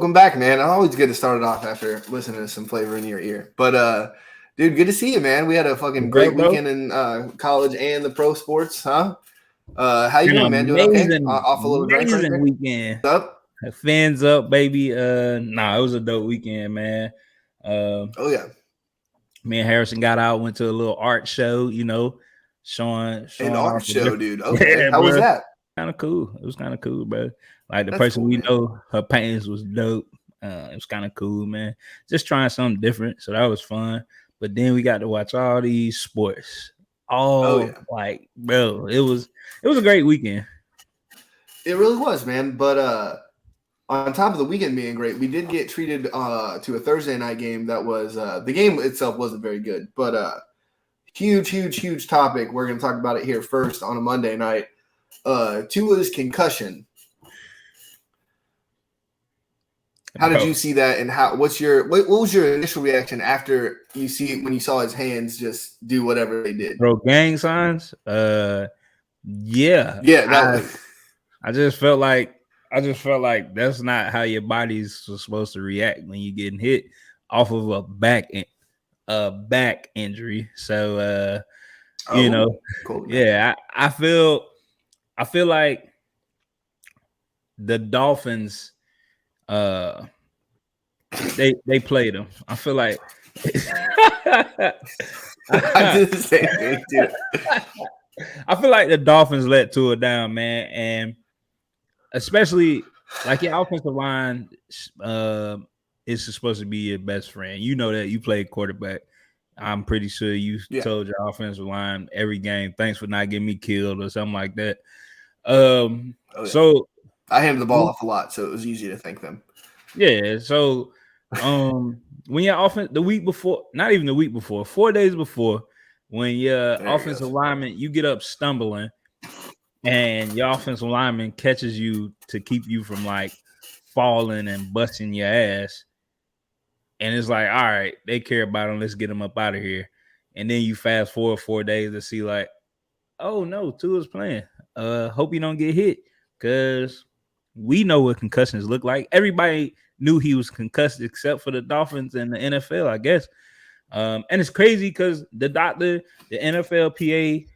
Welcome back, man. Always good to start it off after listening to some flavor in your ear. But dude, good to see you, man. We had a fucking What's great up, bro? weekend in college and the pro sports, huh? How you An doing, man? Doing okay? amazing, Off a little drink right amazing there. weekend. What's up? Fans up, baby. It was a dope weekend, man. Uh, Oh yeah, Me and Harrison got out, went to a little art show, an showing art off the show, different. dude. Okay, Yeah, how was bro. that? Kind of cool. It was kind of cool, bro. Like the That's person cool, we man. know, her paintings was dope. It was kind of cool, man. Just trying something different, so that was fun. But then we got to watch all these sports. Oh All yeah, like, bro, it was a great weekend. it really was, man. But on top of the weekend being great, we did get treated to a Thursday night game that was the game itself wasn't very good, but huge topic. We're going to talk about it here first on a Monday night. Tua's concussion. How did Bro, you see that, and what was your initial reaction after when you saw his hands just do whatever they did? bro, gang signs. Yeah, Yeah, I that I just felt like that's not how your body's supposed to react when you getting hit off of a back injury. So you oh, know, cool, man. yeah, I feel like the Dolphins uh they played them. I feel like I did the same thing, dude. I feel like the Dolphins let Tua down, man, and especially like your offensive line uh, is supposed to be your best friend. You know that you played quarterback. I'm pretty sure you Yeah. told your offensive line every game, "Thanks for not getting me killed" or something like that. Um, Oh yeah. so I handed the ball off a lot, so it was easy to thank them. yeah, so when your offense the week before, not even the week before, 4 days before, when your There he offensive goes. lineman you get up stumbling and your offensive lineman catches you to keep you from like falling and busting your ass, and it's like, all right, they care about him. Let's get him up out of here. And then you fast forward 4 days to see like, oh no, Tua's playing. Hope you don't get hit because we know what concussions look like. Everybody knew he was concussed except for the Dolphins and the NFL, I guess. And it's crazy because the doctor, the NFLPA,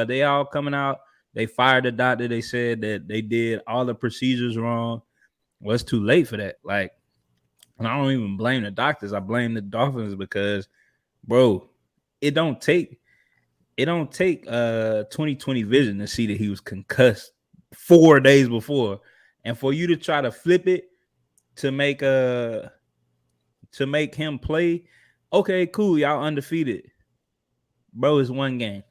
they all coming out. They fired the doctor. They said that they did all the procedures wrong. Well, it's too late for that. Like, and I don't even blame the doctors. I blame the Dolphins because, bro, it don't take 2020 vision to see that he was concussed 4 days before, and for you to try to flip it to make him play. Okay, cool, y'all undefeated, bro. It's one game.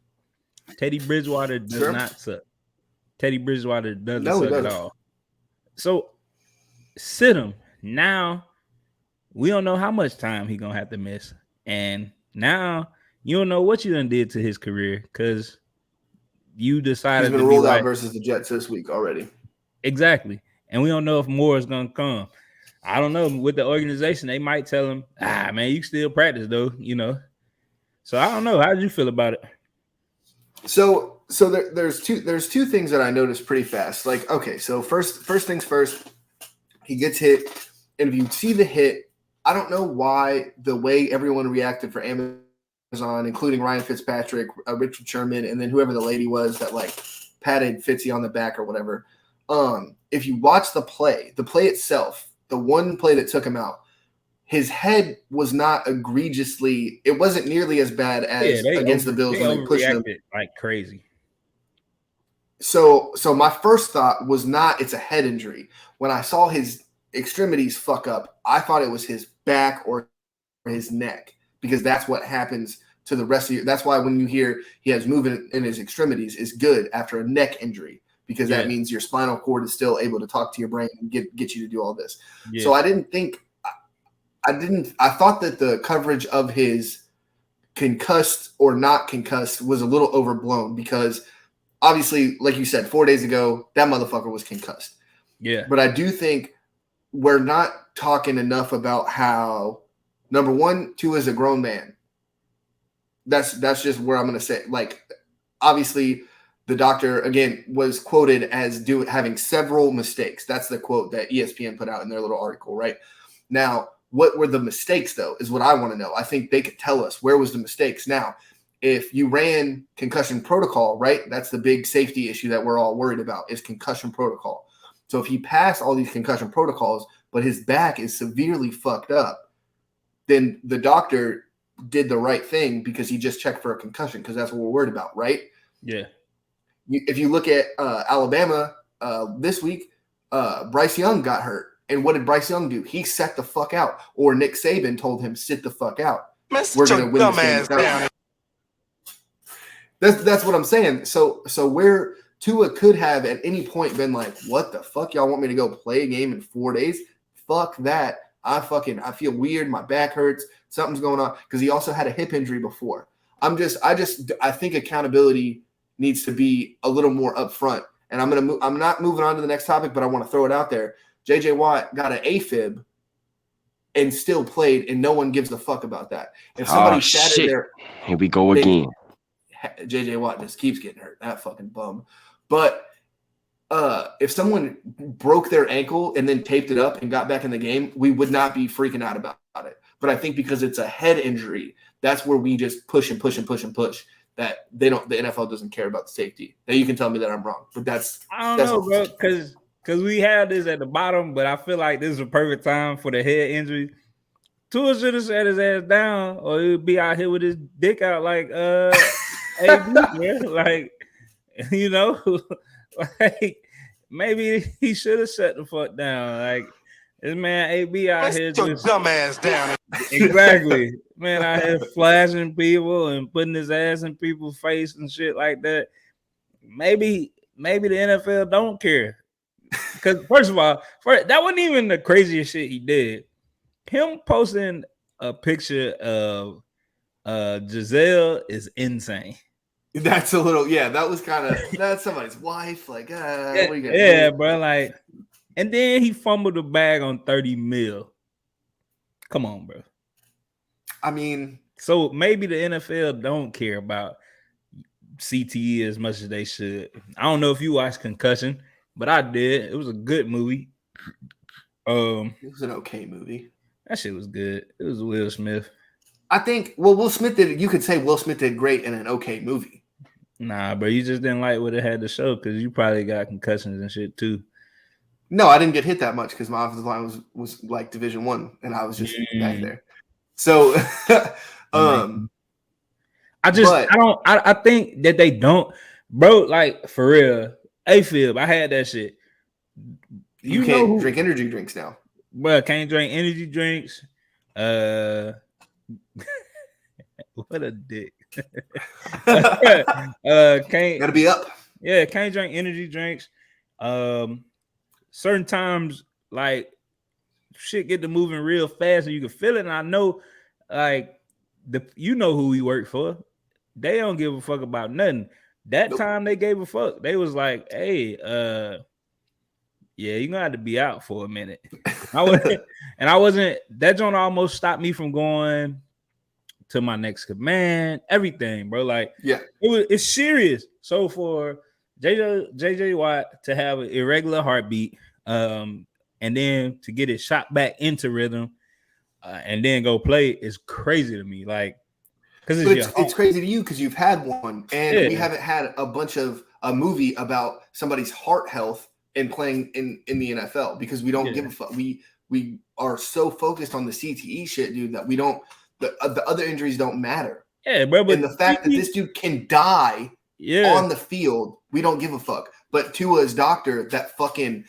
Teddy Bridgewater does Sure. not suck. Teddy Bridgewater doesn't No, he suck at doesn't. all. So sit him now. We don't know how much time he gonna have to miss, and now you don't know what you done did to his career because you He's decided been to be ruled out like, versus the Jets this week already. exactly, and we don't know if more is gonna come. I don't know. With the organization, they might tell him, man, you can still practice though. So I don't know. How did you feel about it? So there's two things that I noticed pretty fast. Like, okay, so first things first, he gets hit, and if you see the hit, I don't know why the way everyone reacted for Amazon, including Ryan Fitzpatrick, Richard Sherman, and then whoever the lady was that like patted Fitzy on the back or whatever. If you watch the play itself, the one play that took him out, his head was not egregiously. It wasn't nearly as bad Yeah, as against the Bills they when they pushed him. overreacted like crazy. So my first thought was not it's a head injury. When I saw his extremities fuck up, I thought it was his back or his neck because that's what happens to the rest of you. That's why when you hear he has movement in his extremities is good after a neck injury because that Yeah, means your spinal cord is still able to talk to your brain and get you to do all this. yeah, So I thought that the coverage of his concussed or not concussed was a little overblown because obviously, like you said, 4 days ago, that motherfucker was concussed. yeah, But I do think we're not talking enough about how, number one, Tua is a grown man. That's just where I'm going to say. Like, obviously, the doctor, again, was quoted as having several mistakes. That's the quote that ESPN put out in their little article, right? Now, what were the mistakes, though, is what I want to know. I think they could tell us where was the mistakes. Now, if you ran concussion protocol, right, that's the big safety issue that we're all worried about is concussion protocol. So if he passed all these concussion protocols, but his back is severely fucked up, then the doctor did the right thing because he just checked for a concussion because that's what we're worried about, right? Yeah. If you look at Alabama this week, Bryce Young got hurt. And what did Bryce Young do? He sat the fuck out. Or Nick Saban told him, sit the fuck out. We're going to win this game. Down. That's what I'm saying. So where Tua could have at any point been like, what the fuck? Y'all want me to go play a game in 4 days? Fuck that. I feel weird. My back hurts. Something's going on. Because he also had a hip injury before. I think accountability needs to be a little more upfront. And I'm not moving on to the next topic, but I want to throw it out there. JJ Watt got an AFib and still played, and no one gives a fuck about that. If somebody shattered their, here we go again. JJ Watt just keeps getting hurt. That fucking bum. But if someone broke their ankle and then taped it up and got back in the game, we would not be freaking out about it. But I think because it's a head injury, that's where we just push and push and push and push. That the NFL doesn't care about the safety. Now you can tell me that I'm wrong, but I don't know, bro, because we have this at the bottom, but I feel like this is a perfect time for the head injury. Tua should have sat his ass down, or he would be out here with his dick out like AB, man. Like, you know, like maybe he should have sat the fuck down. Like this man AB out here just dumb ass down. Exactly. Man out here flashing people and putting his ass in people's face and shit like that. Maybe the NFL don't care. Because first of all, that wasn't even the craziest shit he did. Him posting a picture of Giselle is insane. That's a little, that was kind of, that's somebody's wife. Like, what are you gonna do? Bro. Like, and then he fumbled the bag on 30 mil. Come on, bro. I mean, so maybe the NFL don't care about CTE as much as they should. I don't know if you watched Concussion, but I did. It was a good movie. It was an okay movie. That shit was good. It was Will Smith. I think, Will Smith did. You could say Will Smith did great in an okay movie. Nah, bro, you just didn't like what it had to show because you probably got concussions and shit too. No, I didn't get hit that much because my offensive line was like Division I, and I was just back there. So, I think that they don't, bro. Like for real, AFib. I had that shit. You can't drink energy drinks now, bro. Can't drink energy drinks. What a dick. Can't gotta be up. Yeah, can't drink energy drinks. Certain times, like shit get to moving real fast and you can feel it. And I know, like you know who we work for. They don't give a fuck about nothing. That time they gave a fuck. They was like, hey, yeah, you're gonna have to be out for a minute. I wasn't. That joint almost stopped me from going to my next command. Everything, bro. Like, yeah, it's serious. So for JJ Watt to have an irregular heartbeat, and then to get it shot back into rhythm, and then go play is crazy to me. Like, because it's crazy to you because you've had one, and we haven't had a movie about somebody's heart health and playing in the NFL because we don't give a fuck. We are so focused on the CTE shit, dude, that we don't. The other injuries don't matter. Yeah, bro. But and the fact that this dude can die on the field, we don't give a fuck. But Tua's doctor that fucking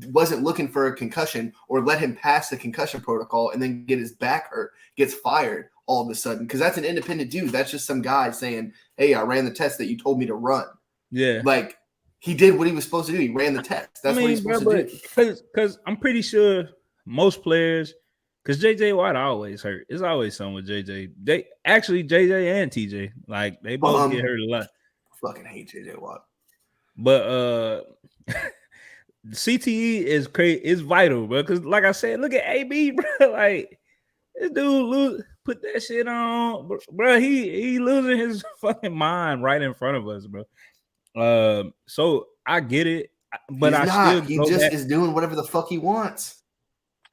wasn't looking for a concussion or let him pass the concussion protocol and then get his back hurt, gets fired all of a sudden because that's an independent dude. That's just some guy saying, "Hey, I ran the test that you told me to run." Yeah, like he did what he was supposed to do. He ran the test. That's what he's supposed to do. Because I'm pretty sure most players. Because JJ Watt always hurt. It's always something with JJ. JJ and TJ. Like, they both get hurt a lot. Fucking hate JJ Watt. But CTE is crazy. It's vital, bro. Because, like I said, look at AB, bro. Like, this dude put that shit on. Bro, he losing his fucking mind right in front of us, bro. So I get it, but He's I still not. He go just back. is doing whatever the fuck he wants.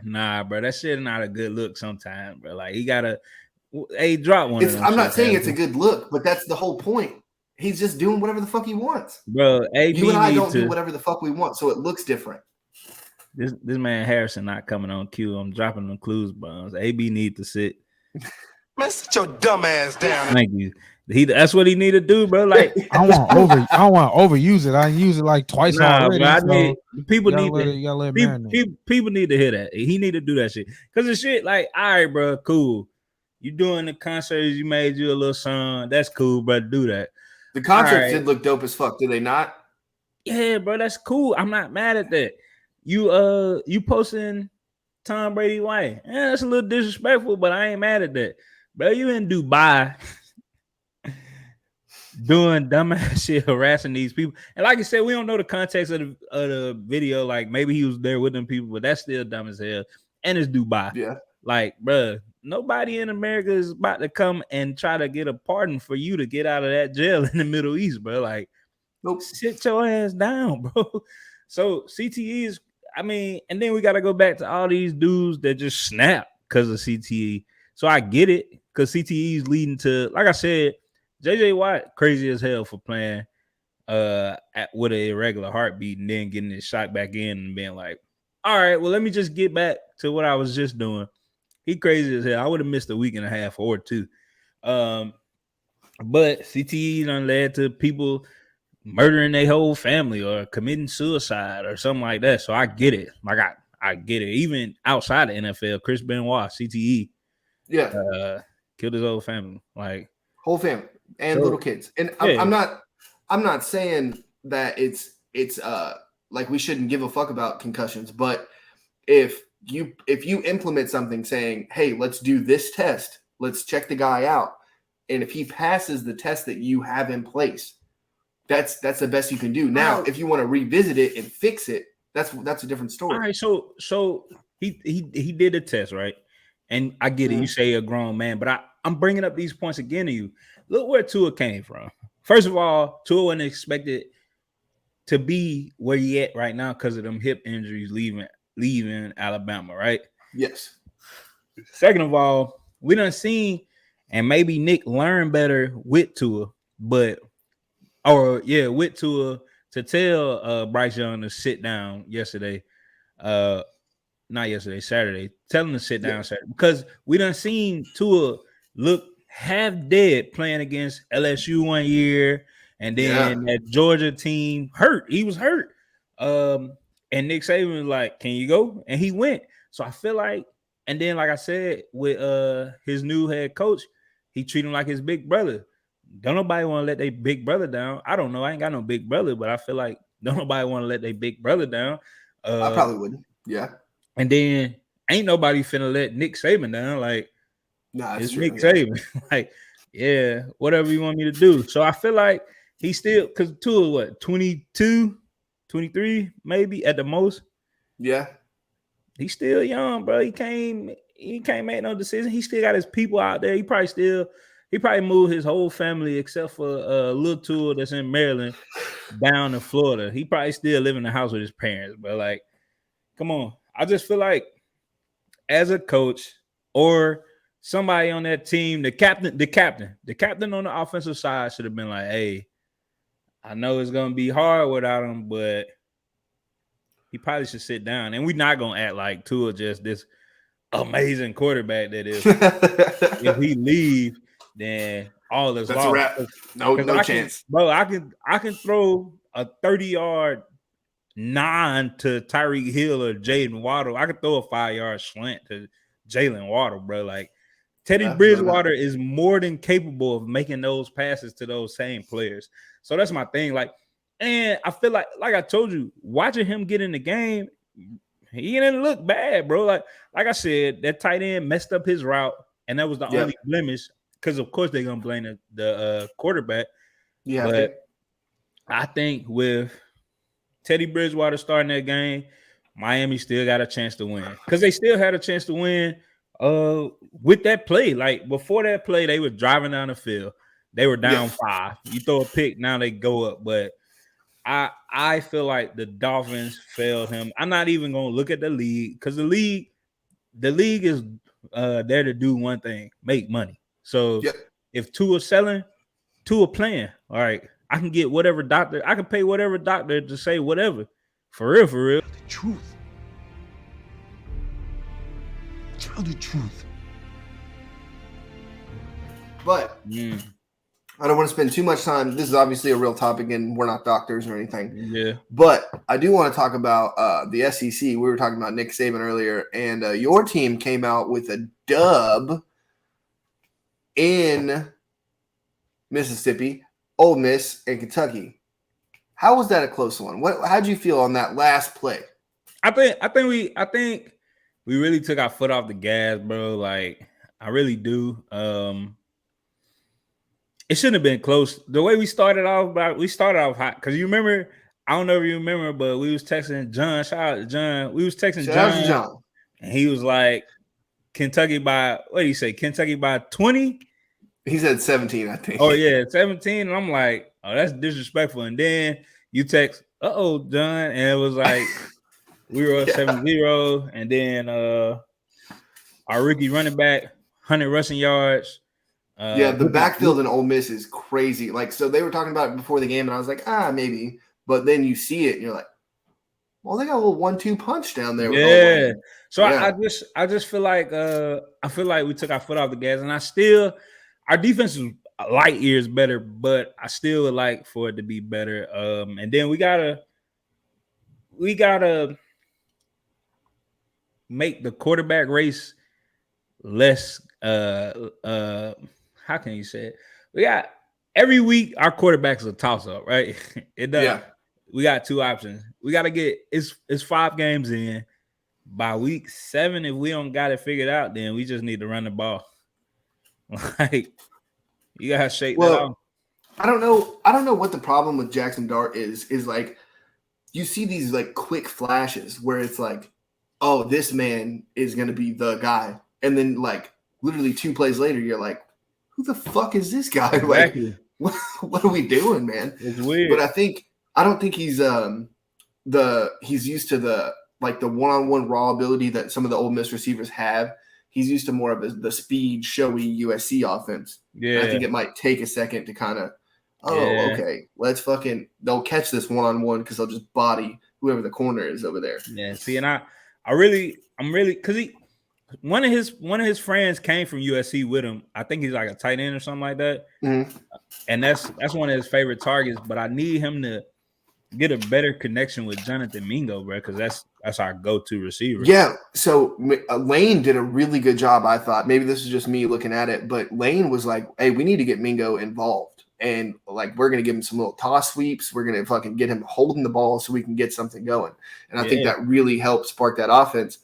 Nah, bro, that shit not a good look sometimes, bro. Like he gotta, hey, drop one of them I'm not shit, saying it's a man. good look, but that's the whole point. He's just doing whatever the fuck he wants. Bro. You and AB I need don't do to. whatever the fuck we want, so it looks different. This man Harrison not coming on cue. I'm dropping them clues bombs. AB need to sit. Man, sit your dumb ass down. Thank you. That's what he need to do, bro. Like I don't want to overuse it. I use it like twice nah, already. bro. I So need people you need to gotta let it people, marinate. people need to hear that. He need to do that shit. Cause the shit, like, all right, bro, cool. You doing the concerts, you made you a little song. That's cool, bro. Do that. The concerts right. did look dope as fuck, did they not? Yeah, bro, that's cool. I'm not mad at that. You posting Tom Brady wife. Yeah, that's a little disrespectful, but I ain't mad at that. Bro, you in Dubai doing dumbass shit, harassing these people. And like I said, we don't know the context of the video. Like maybe he was there with them people, but that's still dumb as hell. And it's Dubai. Yeah. Like, bro, nobody in America is about to come and try to get a pardon for you to get out of that jail in the Middle East, bro. Like, nope. Sit your ass down, bro. So CTE is, I mean, and then we got to go back to all these dudes that just snap because of CTE. So I get it because CTE is leading to, like I said, JJ Watt crazy as hell for playing with an irregular heartbeat and then getting his shot back in and being like, all right, well, let me just get back to what I was just doing. He crazy as hell. I would have missed a week and a half or two. But CTE done led to people murdering their whole family or committing suicide or something like that. So I get it. Like I get it. Even outside the NFL, Chris Benoit, CTE, killed his whole family, like whole family and so, little kids. And yeah. I'm not saying that it's like we shouldn't give a fuck about concussions, but if you implement something saying, hey, let's do this test, let's check the guy out, and if he passes the test that you have in place, that's the best you can do. Now, if you want to revisit it and fix it, that's a different story. All right, so he did the test, right? And I get it. You say a grown man, but I'm bringing up these points again to you. Look where Tua came from. First of all, Tua wasn't expected to be where he at right now because of them hip injuries leaving Alabama, right? Yes. Second of all, we done seen, and maybe Nick learned better with Tua, with Tua to tell Bryce Young to sit down yesterday. Not yesterday, Saturday. Tell him to sit down Saturday because we done seen Tua look half dead playing against LSU one year, and then that Georgia team hurt. He was hurt. And Nick Saban was like, "Can you go?" And he went. So I feel like, and then like I said, with his new head coach, he treated him like his big brother. Don't nobody want to let their big brother down. I don't know. I ain't got no big brother, but I feel like don't nobody want to let their big brother down. I probably wouldn't. Yeah. And then ain't nobody finna let Nick Saban down. Like, it's Nick Saban. Like, yeah, whatever you want me to do. So I feel like he still, because Tua, what, 22, 23, maybe at the most. Yeah. He's still young, bro. He can't make no decision. He still got his people out there. He probably moved his whole family except for little Tua that's in Maryland down to Florida. He probably still live in the house with his parents, but like, come on. I just feel like as a coach or somebody on that team, the captain on the offensive side should have been like, hey, I know it's going to be hard without him, but he probably should sit down. And we're not going to act like Tua just this amazing quarterback that if he leave, then all is lost. A wrap. No chance. I can throw a 30-yard 9 to Tyreek Hill or Jaden Waddle. I could throw a 5-yard slant to Jalen Waddle, bro. Like Teddy Bridgewater is more than capable of making those passes to those same players. So that's my thing. Like, and I feel like I told you, watching him get in the game, he didn't look bad, bro. Like I said, that tight end messed up his route, and that was the only blemish. Because of course they're gonna blame the quarterback. Yeah, but I think with Teddy Bridgewater starting that game, Miami still got a chance to win because they still had a chance to win with that play. Like before that play, they were driving down the field. They were down 5. You throw a pick, now they go up. But I feel like the Dolphins failed him. I'm not even gonna look at the league because the league is there to do one thing: make money. So Yep. if Tua's selling, Tua playing. All right, I can get whatever doctor. I can pay whatever doctor to say whatever. For real, for real. The truth. Tell the truth. But I don't want to spend too much time. This is obviously a real topic, and we're not doctors or anything. Yeah. But I do want to talk about the SEC. We were talking about Nick Saban earlier, and your team came out with a dub in Mississippi, Ole Miss, and Kentucky. How was that a close one? How'd you feel on that last play? I think we really took our foot off the gas, bro. Like I really do. It shouldn't have been close. The way we started off hot. Because you remember, I don't know if you remember, but we was texting John. Shout out to John. We was texting John. And he was like, Kentucky by, what did he say? Kentucky by 20? He said 17, I think. Oh, yeah, 17. And I'm like, oh, that's disrespectful. And then you text, John. And it was like, we were up 7-0. And then our rookie running back, 100 rushing yards. The backfield in Ole Miss is crazy. Like, so they were talking about it before the game, and I was like, maybe. But then you see it, and you're like, well, they got a little 1-2 punch down there. Yeah. So yeah. I just feel like we took our foot off the gas, and our defense is light years better, but I still would like for it to be better. And then we gotta make the quarterback race less. How can you say it? We got every week our quarterback's a toss-up, right? It does. Yeah. We got two options. We got to get it's 5 games in. By week 7, if we don't got it figured out, then we just need to run the ball. Like you gotta shake that off. I don't know what the problem with Jackson Dart is like you see these like quick flashes where it's like, oh, this man is gonna be the guy, and then like literally 2 plays later, you're like, who the fuck is this guy? Exactly. Like, what are we doing, man? It's weird. But I don't think he's he's used to the one-on-one raw ability that some of the Ole Miss receivers have. He's used to more of the speed, showy USC offense. Yeah. And I think it might take a second to kind of, okay, they'll catch this one-on-one because they'll just body whoever the corner is over there. Yeah. See, and I'm really because one of his friends came from USC with him. I think he's like a tight end or something like that. Mm-hmm. And that's one of his favorite targets. But I need him to get a better connection with Jonathan Mingo, bro, because that's our go-to receiver. Yeah. So Lane did a really good job, I thought. Maybe this is just me looking at it, but Lane was like, "Hey, we need to get Mingo involved, and like we're gonna give him some little toss sweeps. We're gonna fucking get him holding the ball so we can get something going." And I think that really helped spark that offense.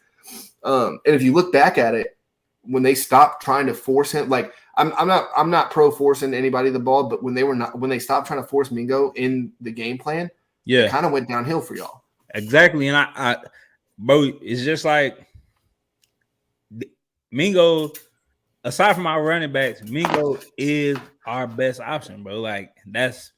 And if you look back at it, when they stopped trying to force him, like I'm not pro forcing anybody the ball, but when they stopped trying to force Mingo in the game plan, it kind of went downhill for y'all. Exactly, and I bro, it's just like Mingo. Aside from our running backs, Mingo is our best option, bro. Like that's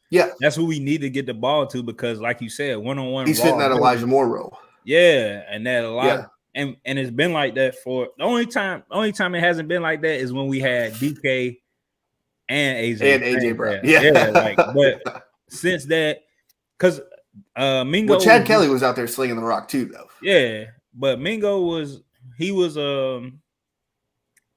who we need to get the ball to because, like you said, one-on-one. He's fitting that Elijah Moore role. Yeah, and that a lot. Yeah. And it's been like that for the only time it hasn't been like that is when we had DK and AJ Brown. Yeah, but since that, because Mingo, Chad Kelly was out there slinging the rock too, though. Yeah, but Mingo was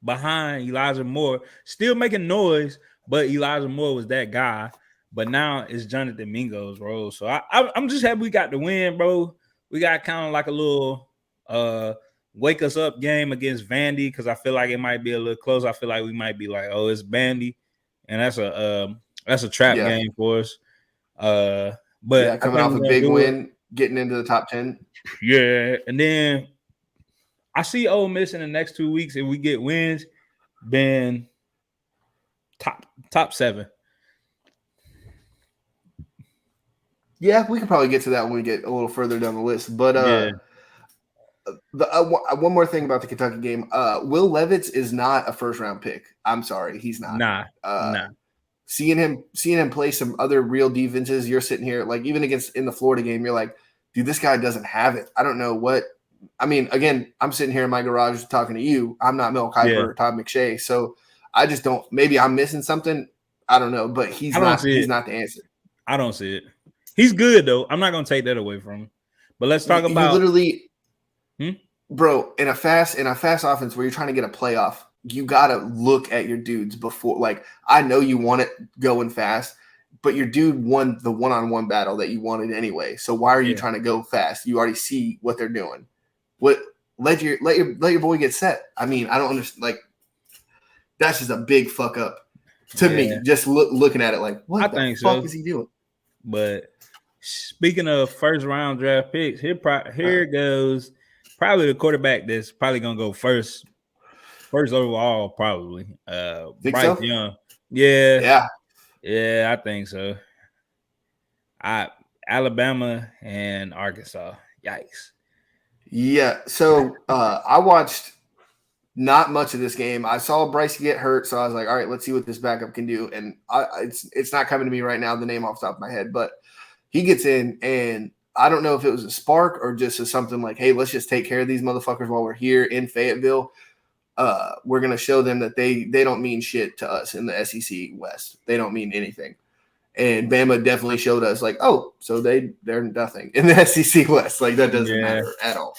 behind Elijah Moore, still making noise, but Elijah Moore was that guy. But now it's Jonathan Mingo's role. So I'm just happy we got the win, bro. We got kind of like a little wake us up game against Vandy because I feel like it might be a little close. I feel like we might be like, oh, it's Vandy, and that's a trap game for us. But coming off a big win, getting into the top 10. Yeah, and then I see Ole Miss in the next 2 weeks. If we get wins, then top 7. Yeah, we could probably get to that when we get a little further down the list. But one more thing about the Kentucky game. Will Levis is not a first-round pick. I'm sorry, he's not. Nah. seeing him play some other real defenses, you're sitting here like even in the Florida game, you're like, dude, this guy doesn't have it. I don't know what. I mean, again, I'm sitting here in my garage talking to you. I'm not Mel Kiper or Todd McShay, so I just don't. Maybe I'm missing something. I don't know, but he's not the answer. I don't see it. He's good though. I'm not gonna take that away from him. But let's talk about you literally, bro. In a fast offense where you're trying to get a playoff, you gotta look at your dudes before. Like I know you want it going fast, but your dude won the one-on-one battle that you wanted anyway. So why are you trying to go fast? You already see what they're doing. Let your boy get set. I mean, I don't understand. Like that's just a big fuck up to me. Just looking at it, like what the fuck is he doing? But speaking of first round draft picks, here goes probably the quarterback that's probably gonna go first overall, probably. Bryce Young. Yeah, I think so. Alabama and Arkansas. Yikes. Yeah, so I watched not much of this game. I saw Bryce get hurt, so I was like, all right, let's see what this backup can do. And it's not coming to me right now, the name off the top of my head, but he gets in, and I don't know if it was a spark or just something like, hey, let's just take care of these motherfuckers while we're here in Fayetteville. We're going to show them that they don't mean shit to us in the SEC West. They don't mean anything. And Bama definitely showed us like, oh, so they're nothing in the SEC West. Like that doesn't matter at all.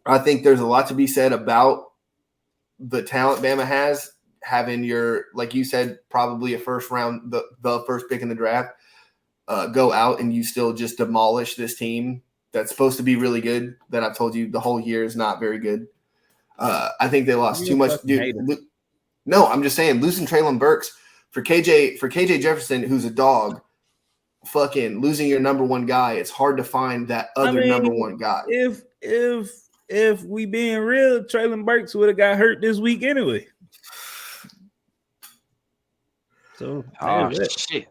I think there's a lot to be said about the talent Bama has, having your, like you said, probably a first round, the first pick in the draft, go out and you still just demolish this team that's supposed to be really good. That I've told you the whole year is not very good. I think they lost too much. Dude, no, I'm just saying losing Traylon Burks. For KJ Jefferson, who's a dog, fucking losing your number one guy, it's hard to find that other number one guy. If we being real, Traylon Burks would have got hurt this week anyway. So shit.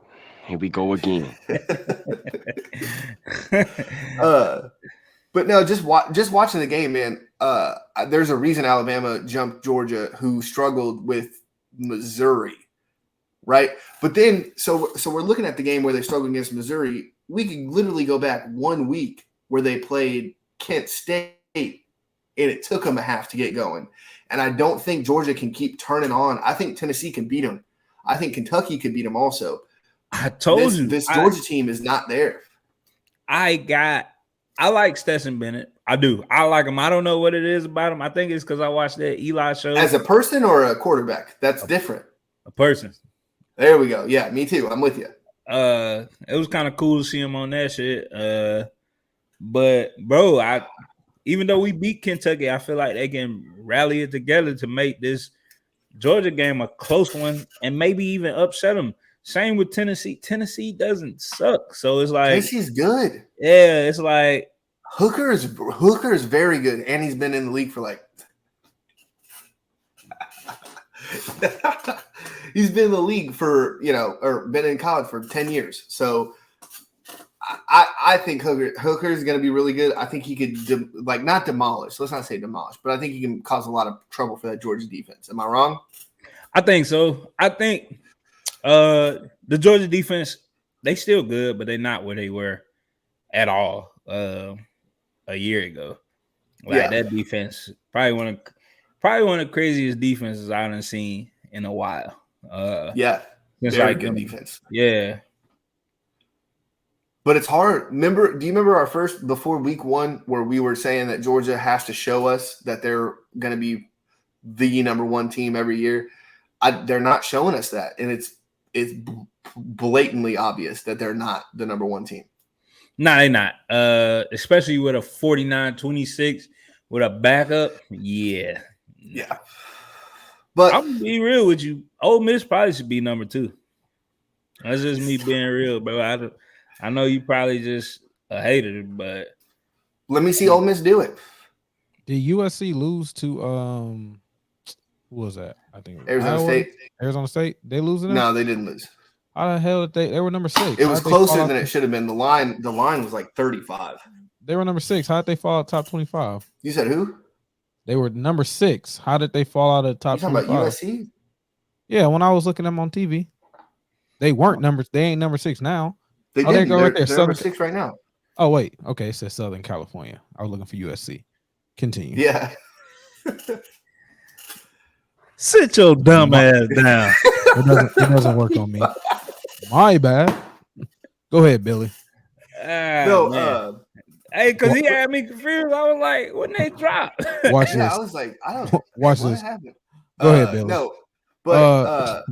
Here we go again. But no, just watching the game, man. There's a reason Alabama jumped Georgia, who struggled with Missouri. Right. But then so we're looking at the game where they struggled against Missouri. We could literally go back 1 week where they played Kent State and it took them a half to get going. And I don't think Georgia can keep turning on. I think Tennessee can beat them. I think Kentucky could beat them also. I told you this Georgia team is not there. I like Stetson Bennett. I do. I like him. I don't know what it is about him. I think it's because I watched that Eli show. As a person or a quarterback? That's different. A person. There we go. Yeah, me too. I'm with you. It was kind of cool to see him on that shit. But bro, even though we beat Kentucky, I feel like they can rally it together to make this Georgia game a close one and maybe even upset them. Same with Tennessee. Tennessee doesn't suck, so it's like Tennessee's good. Yeah, it's like Hooker is very good, and he's been in the league for like. He's been in the league for, or been in college for 10 years. So I think Hooker is going to be really good. I think he could not demolish. Let's not say demolish, but I think he can cause a lot of trouble for that Georgia defense. Am I wrong? I think so. I think the Georgia defense, they still good, but they're not where they were at all a year ago. That defense, probably one of the craziest defenses I've seen in a while. It's like good defense. Yeah, but it's hard. Do you remember our first before week 1 where we were saying that Georgia has to show us that they're going to be the number one team every year? They're not showing us that, and it's blatantly obvious that they're not the number one team. No, they're not. Especially with a 49-26 with a backup. Yeah. But I'm gonna be real with you. Ole Miss probably should be number 2. That's just me being real, bro. I know you probably just a hater, but let me see Ole Miss do it. Did USC lose to who was that? I think Arizona State. Arizona State. They losing? No, they didn't lose. How the hell did they were number 6? It was closer than it should have been. The line was like 35. They were number 6. How did they fall out top 25? You said who? They were number 6. How did they fall out of the top 25? You talking about USC? Yeah, when I was looking at them on TV, they weren't numbers. They ain't number 6 now. They There didn't. go right there. They're number 6 right now. Oh wait, okay. It says Southern California. I was looking for USC. Continue. Yeah. Sit your dumb ass down. It doesn't work on me. My bad. Go ahead, Billy. No. Hey, because he had me confused. I was like, when they drop? Watch Yeah, this. I was like, I don't. Watch what this. happened? Go ahead, Billy. No, but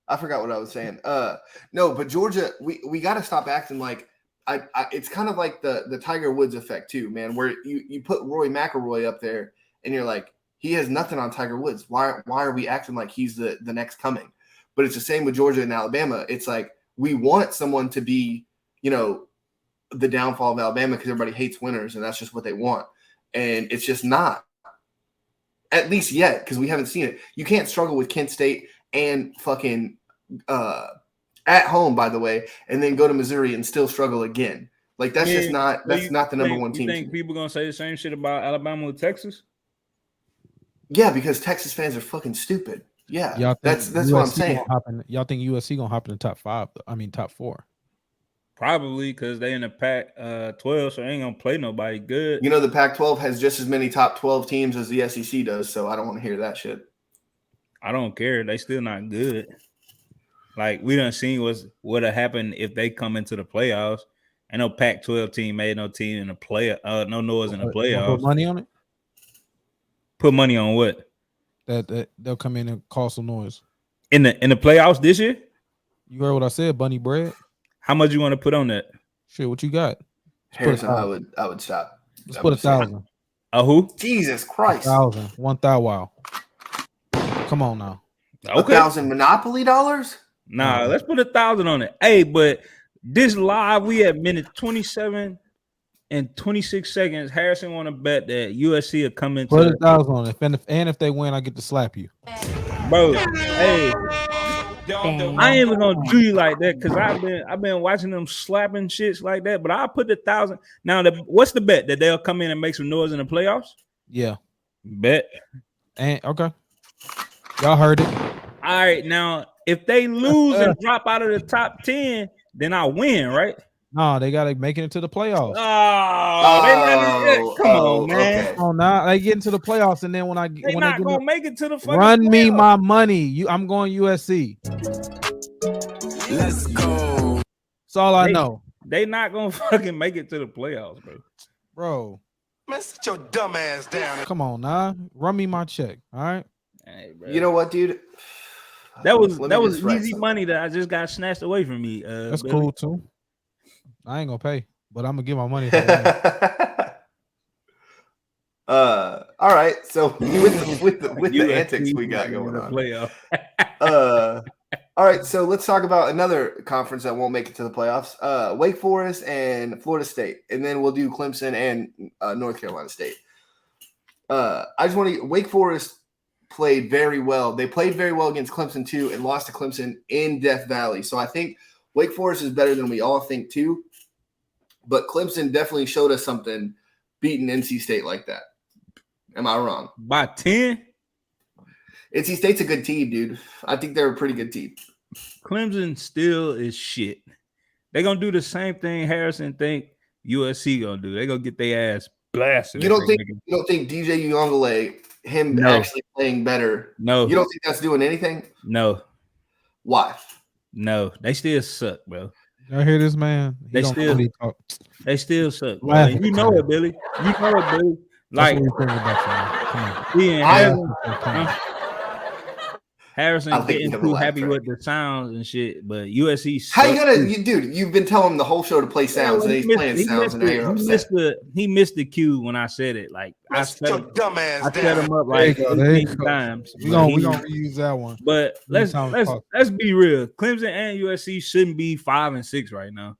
I forgot what I was saying. No, but Georgia, we got to stop acting like it's kind of like the Tiger Woods effect too, man. Where you put Rory McIlroy up there, and you're like, he has nothing on Tiger Woods. Why are we acting like he's the next coming? But it's the same with Georgia and Alabama. It's like we want someone to be, the downfall of Alabama because everybody hates winners, and that's just what they want. And it's just not, at least yet, because we haven't seen it. You can't struggle with Kent State and fucking at home, by the way, and then go to Missouri and still struggle again. Like that's just not the number one team. You think people gonna say the same shit about Alabama with Texas? Yeah, because Texas fans are fucking stupid. Yeah, that's what I'm saying. Y'all think USC gonna hop in the top 5? I mean, top 4. Probably because they in the Pac-12, so they ain't gonna play nobody good. The Pac-12 has just as many top 12 teams as the SEC does, so I don't want to hear that shit. I don't care. They still not good. Like we done seen what have happened if they come into the playoffs. Ain't no Pac-12 team made no team in the play. No noise in the playoffs. Put money on it. Put money on what? That they'll come in and cause some noise in the playoffs this year. You heard what I said, Bunny Bread. How much you want to put on that? Shit, what you got? Harrison, I would stop. Let's put 1,000. Who? Jesus Christ. 1,000. 1,000. Wow. Come on now. Okay. 1,000 Monopoly dollars? Nah, let's put 1,000 on it. Hey, but this live, we at minute 27 and 26 seconds. Harrison want to bet that USC will come into. Put 1,000 on it, and if they win, I get to slap you, bro. Hey. I ain't even gonna do you like that because I've been watching them slapping shits like that. But I'll put 1,000. Now, what's the bet that they'll come in and make some noise in the playoffs? Yeah, bet. And okay, y'all heard it. All right, now if they lose and drop out of the top 10, then I win, right? No, they gotta make it into the playoffs. Come on, man. Okay. Oh, now they get into the playoffs, and then when they not gonna make it to the fucking run playoffs. Me my money. I'm going USC. Let's go. That's all I know. They not gonna fucking make it to the playoffs, bro. Man, sit your dumb ass down. Come on, now run me my check. All right. Hey, bro. You know what, dude? That was easy money that I just got snatched away from me. That's Billy. cool too. I ain't gonna pay, but I'm gonna get my money. All right. So with the antics we got going on. All right. So let's talk about another conference that won't make it to the playoffs. Wake Forest and Florida State, and then we'll do Clemson and North Carolina State. I just want to. Wake Forest played very well. They played very well against Clemson too, and lost to Clemson in Death Valley. So I think Wake Forest is better than we all think too. But Clemson definitely showed us something beating NC State like that. Am I wrong? By 10? NC State's a good team, dude. I think they're a pretty good team. Clemson still is shit. They're going to do the same thing Harrison think USC going to do. They're going to get their ass blasted. You don't think DJ Uiagalelei, actually playing better? No. You don't think that's doing anything? No. Why? No. They still suck, bro. Y'all hear this, man? They still suck. You know it, Billy. You know it, Billy. Like, Harrison getting too happy with the sounds and shit, but USC sucks. How you gonna, dude? You've been telling him the whole show to play sounds, and he's playing sounds, and now you're upset. He missed the cue when I said it. Like I set him up like 18 times. We gonna reuse that one. But let's be real. Clemson and USC shouldn't be 5 and 6 right now.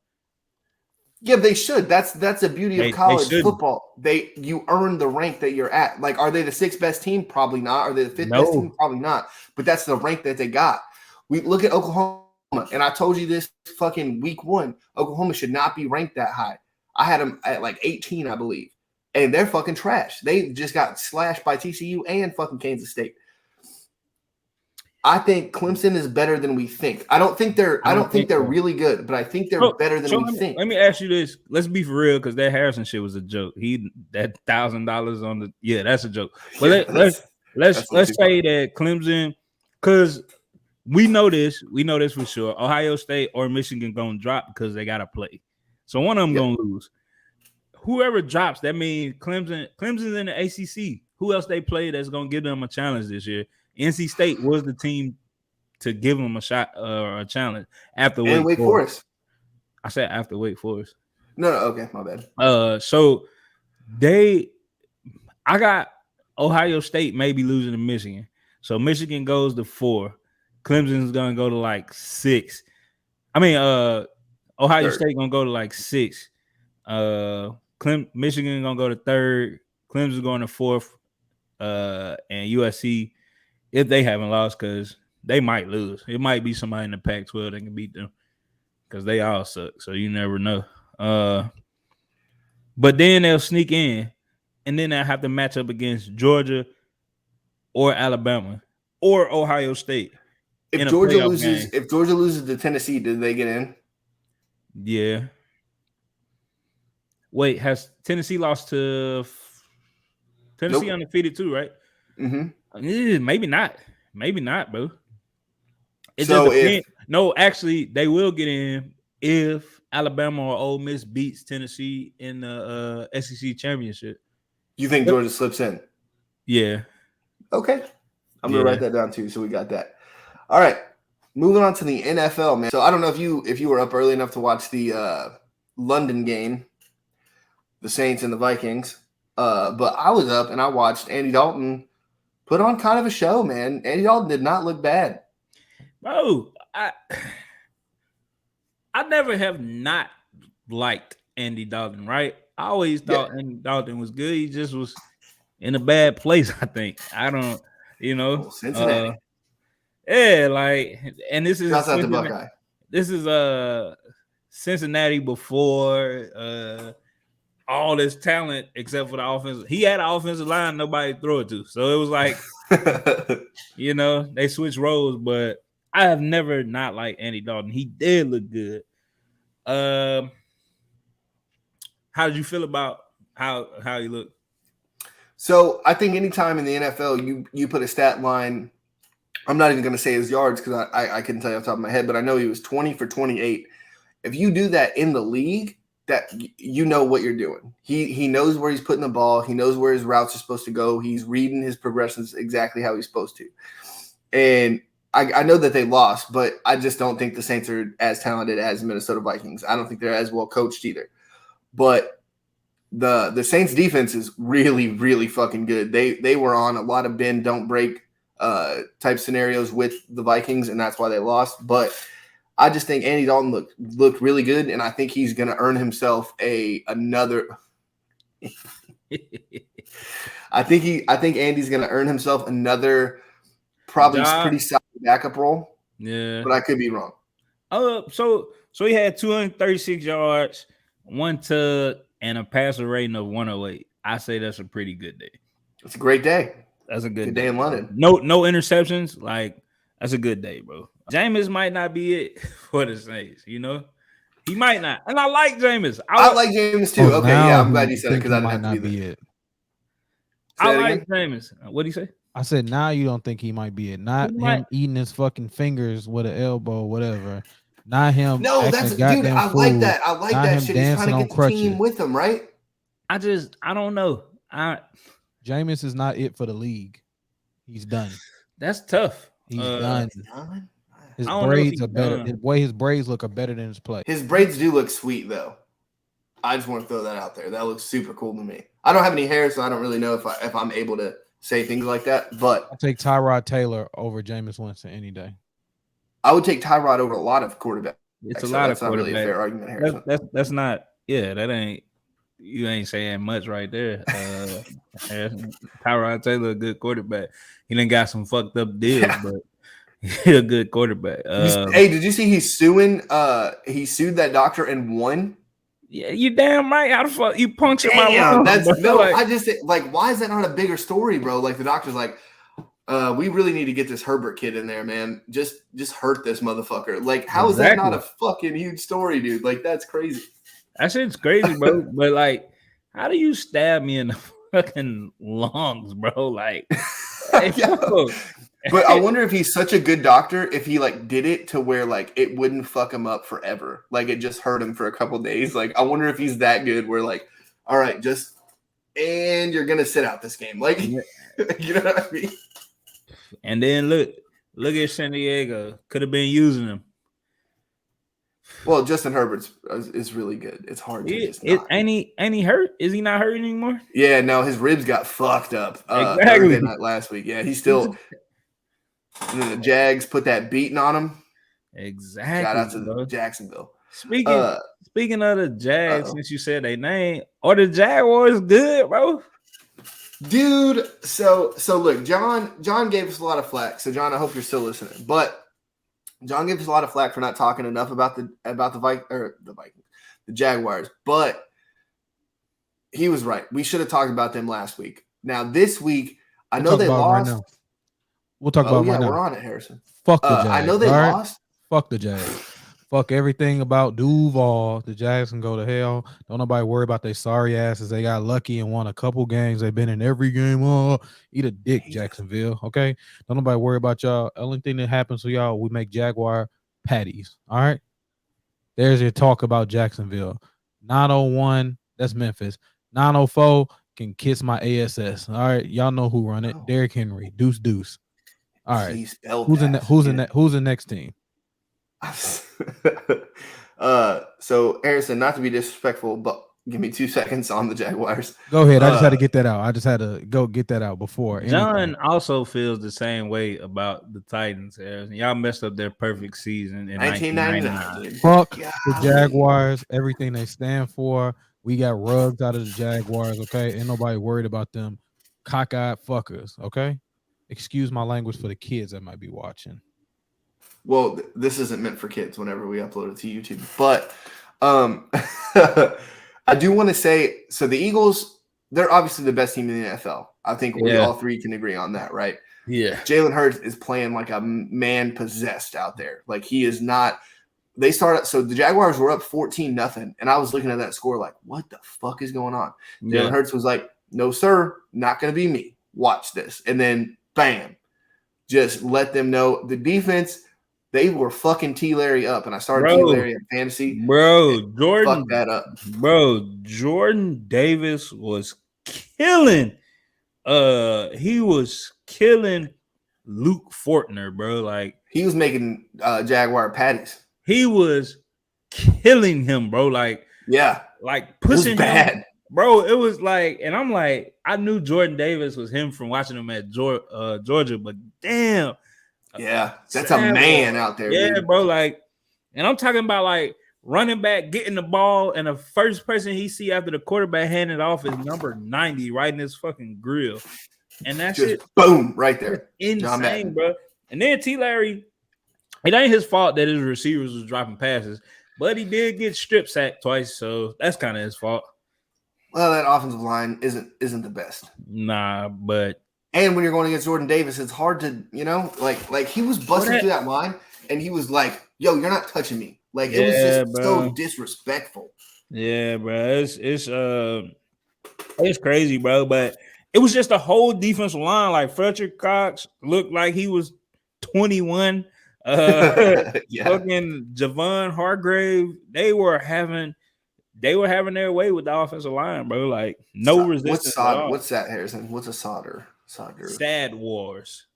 Yeah, they should. That's the beauty of college football. You earn the rank that you're at. Like, are they the 6th best team? Probably not. Are they the 5th best team? Probably not. But that's the rank that they got. We look at Oklahoma, and I told you this fucking week 1. Oklahoma should not be ranked that high. I had them at like 18, I believe. And they're fucking trash. They just got slashed by TCU and fucking Kansas State. I think Clemson is better than we think. I don't think they're so. really good, but I think they're better than we think. Let me ask you this. Let's be for real, because that Harrison shit was a joke. That $1,000 on the that's a joke. But let's say that Clemson, because we know this for sure. Ohio State or Michigan gonna drop because they gotta play. So one of them gonna lose. Whoever drops, that means Clemson's in the ACC. Who else they play that's gonna give them a challenge this year? NC State was the team to give them a shot or a challenge after Wake Forest. I said after Wake Forest. No, okay, my bad. So I got Ohio State maybe losing to Michigan. So Michigan goes to 4. Clemson's gonna go to like 6. I mean, Ohio State gonna go to like 6. Michigan gonna go to 3rd. Clemson's going to 4th. And USC, if they haven't lost, because they might lose. It might be somebody in the Pac-12 that can beat them, because they all suck. So you never know. But then they'll sneak in, and then they'll have to match up against Georgia or Alabama or Ohio State. If Georgia loses to Tennessee, did they get in? Yeah. Wait, has Tennessee lost to Tennessee undefeated too, right? Mm-hmm. Maybe not, bro. No, actually, they will get in if Alabama or Ole Miss beats Tennessee in the SEC championship. You think Georgia slips in? Yeah. Okay. I'm gonna write that down too, so we got that. All right. Moving on to the NFL, man. So I don't know if you were up early enough to watch the London game, the Saints and the Vikings. But I was up and I watched Andy Dalton put on kind of a show, man. Andy Dalton did not look bad. Bro, I never have not liked Andy Dalton, right? I always thought Andy Dalton was good. He just was in a bad place, I think. I don't, Cincinnati. And this is the Buckeye. This is Cincinnati before all this talent except for the offense. He had an offensive line nobody throw it to. So it was like, they switched roles, but I have never not liked Andy Dalton. He did look good. How did you feel about how he looked? So I think anytime in the NFL you put a stat line, I'm not even going to say his yards because I couldn't tell you off the top of my head, but I know he was 20 for 28. If you do that in the league, that you know what you're doing. He knows where he's putting the ball. He knows where his routes are supposed to go. He's reading his progressions exactly how he's supposed to. And I know that they lost, but I just don't think the Saints are as talented as the Minnesota Vikings. I don't think they're as well coached either. But the Saints defense is really, really fucking good. They were on a lot of bend, don't break type scenarios with the Vikings, and that's why they lost. But I just think Andy Dalton looked really good, and I think he's going to earn himself another. I think Andy's going to earn himself another probably pretty solid backup role. Yeah, but I could be wrong. So he had 236 yards, 1 tug, and a passer rating of 108. I say that's a pretty good day. It's a great day. That's a good day in London. No interceptions. Like, that's a good day, bro. Jameis might not be it for the Saints, He might not. And I like Jameis. I like Jameis too. Okay, yeah, I'm glad you said it because I didn't have to be it. I like Jameis. What do you say? I said now you don't think he might be it. Not him eating his fucking fingers with an elbow or whatever. Not him. No, that's dude. I like that. I like that shit. He's trying to get the team with him, right? I don't know. Jameis is not it for the league. He's done. That's tough. He's done. His braids are better. The way his braids look are better than his play. His braids do look sweet, though. I just want to throw that out there. That looks super cool to me. I don't have any hair, so I don't really know if I'm able to say things like that. But I'll take Tyrod Taylor over Jameis Winston any day. I would take Tyrod over a lot of quarterbacks. It's a lot of quarterbacks. That's not really a fair argument, Harrison. That's not. Yeah, that ain't. You ain't saying much right there. Tyrod Taylor, a good quarterback. He done got some fucked up deals, but he's a good quarterback. Hey, did you see he's suing? He sued that doctor and won. Yeah, you damn right. How the fuck you punctured my lung? I just like, why is that not a bigger story, bro? Like the doctor's like, We really need to get this Herbert kid in there, man. Just hurt this motherfucker. Like, how is that Exactly. not a fucking huge story, dude? Like, that's crazy. That shit's crazy, bro. But like, how do you stab me in the fucking lungs, bro? Like, Yeah. But I wonder if he's such a good doctor, if he like did it to where like it wouldn't fuck him up forever. Like it just hurt him for a couple days. Like I wonder if he's that good where like, all right, and you're gonna sit out this game. Like you know what I mean? And then look at San Diego. Could have been using him. Well, Justin Herbert is really good. It's hard to just not. Ain't he hurt? Is he not hurt anymore? Yeah, no, his ribs got fucked up Exactly. Thursday night last week. Yeah, he's still. And then the Jags put that beating on him. Exactly. Shout out to Jacksonville. Speaking of the Jags, since you said their name, are the Jaguars good, bro? Dude, so look, John gave us a lot of flack. So John, I hope you're still listening. But John gave us a lot of flack for not talking enough about the Jaguars. But he was right. We should have talked about them last week. Now this week, I know they lost. Right now. We'll talk about right now. We're on it, Harrison. Fuck the Jags. I know they lost. Fuck the Jags. Fuck everything about Duval. The Jags can go to hell. Don't nobody worry about their sorry asses. They got lucky and won a couple games. They've been in every game. Oh, eat a dick, Jacksonville. Okay? Don't nobody worry about y'all. Only thing that happens to y'all, we make Jaguar patties. All right? There's your talk about Jacksonville. 901, that's Memphis. 904 can kiss my ASS. All right? Y'all know who run it. Derrick Henry. Deuce. All right. Who's the next team? So Harrison, not to be disrespectful, but give me 2 seconds on the Jaguars. Go ahead. I just had to get that out. I just had to go get that out before. John also feels the same way about the Titans. Harrison. Y'all messed up their perfect season in 1999. Fuck the Jaguars. Everything they stand for. We got rugged out of the Jaguars. Okay, ain't nobody worried about them cockeyed fuckers. Okay, excuse my language for the kids that might be watching. Well, this isn't meant for kids whenever we upload it to YouTube. But I do want to say, so the Eagles, they're obviously the best team in the NFL. I think we all three can agree on that, right? Yeah. Jalen Hurts is playing like a man possessed out there. Like he is not – they started – so the Jaguars were up 14-0, and I was looking at that score like, what the fuck is going on? Yeah. Jalen Hurts was like, no, sir, not going to be me. Watch this. And then, bam, just let them know the defense – they were fucking T. Larry up, and I started T. Larry in fantasy. Jordan fucked that up. Jordan Davis was killing. He was killing Luke Fortner, bro. Like he was making Jaguar patties. He was killing him, bro. Like like pushing him, bro. It was like, and I'm like, I knew Jordan Davis was him from watching him at Georgia, but damn. Yeah, that's a man out there. Yeah, dude. Bro. Like, and I'm talking about like running back getting the ball, and the first person he see after the quarterback handed off is number 90 right in his fucking grill, and that's just it. Boom, right there. Insane, bro. And then T. Larry, it ain't his fault that his receivers was dropping passes, but he did get strip sacked twice, so that's kind of his fault. Well, that offensive line isn't the best. Nah, but. And when you're going against Jordan Davis, it's hard to, like he was busting through that line, and he was like, "Yo, you're not touching me." Like it was just so disrespectful. Yeah, bro, it's crazy, bro. But it was just a whole defensive line. Like Fletcher Cox looked like he was 21. Fucking Javon Hargrave, they were having their way with the offensive line, bro. Like no resistance. What's that, Harrison? What's a solder? Sad Wars.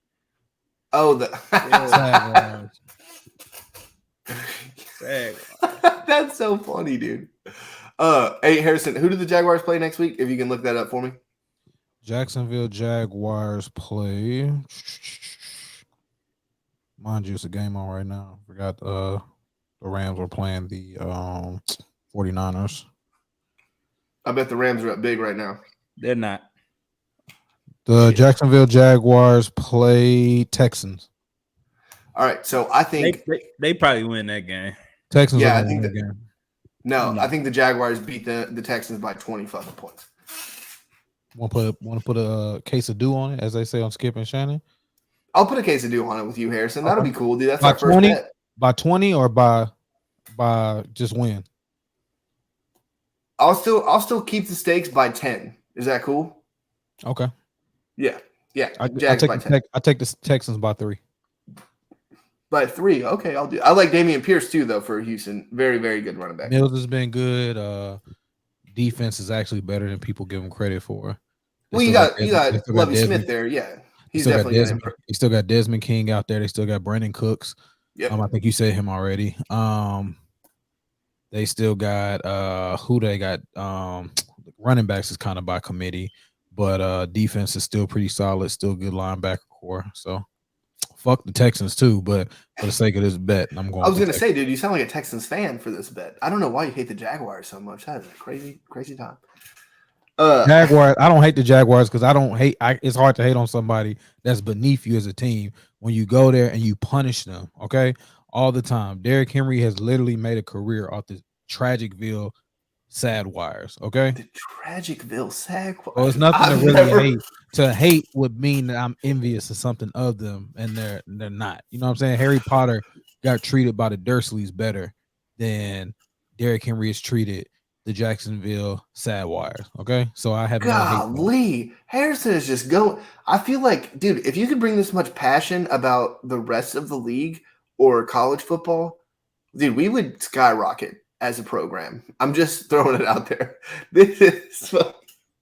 Oh, Sad Wars. Sad. That's so funny, dude. Hey, Harrison, who do the Jaguars play next week? If you can look that up for me. Jacksonville Jaguars play. Mind you, it's a game on right now. Forgot the Rams were playing the 49ers. I bet the Rams are up big right now. They're not. The Jacksonville Jaguars play Texans. All right, so I think they probably win that game. Texans. Yeah, I think that game. No, I think the Jaguars beat the Texans by 20 fucking points. Want to put a case of dew on it, as they say on Skip and Shannon. I'll put a quesadilla on it with you, Harrison. That'll be cool, dude. That's By our first 20? bet. By 20 or by just win? I'll still keep the stakes by 10. Is that cool? Okay. Yeah. I Jags take by 10. I take the Texans by 3. By 3. Okay, I'll do. I like Dameon Pierce too, though, for Houston. Very, very good running back. Mills has been good. Defense is actually better than people give him credit for. Well, you got Lovie Smith there. Yeah, he's definitely going to improve. You still got Desmond King out there. They still got Brandon Cooks. Yep. I think you said him already. They still got who they got. Running backs is kind of by committee, but defense is still pretty solid. Still good linebacker core. So fuck the Texans too. But for the sake of this bet, I'm going. I was going to say, dude, you sound like a Texans fan for this bet. I don't know why you hate the Jaguars so much. That is a crazy, crazy time. Jaguars. I don't hate the Jaguars because I don't hate. It's hard to hate on somebody that's beneath you as a team when you go there and you punish them. Okay, all the time. Derrick Henry has literally made a career off the Tragicville sad wires. Okay, the Tragicville sad wires. Well, it's nothing to really hate. To hate would mean that I'm envious of something of them, and they're not. You know what I'm saying? Harry Potter got treated by the Dursleys better than Derrick Henry is treated. The Jacksonville sad wires. Okay, so I have golly, Harrison is just going. I feel like, dude, if you could bring this much passion about the rest of the league or college football, dude, we would skyrocket as a program. I'm just throwing it out there. This is.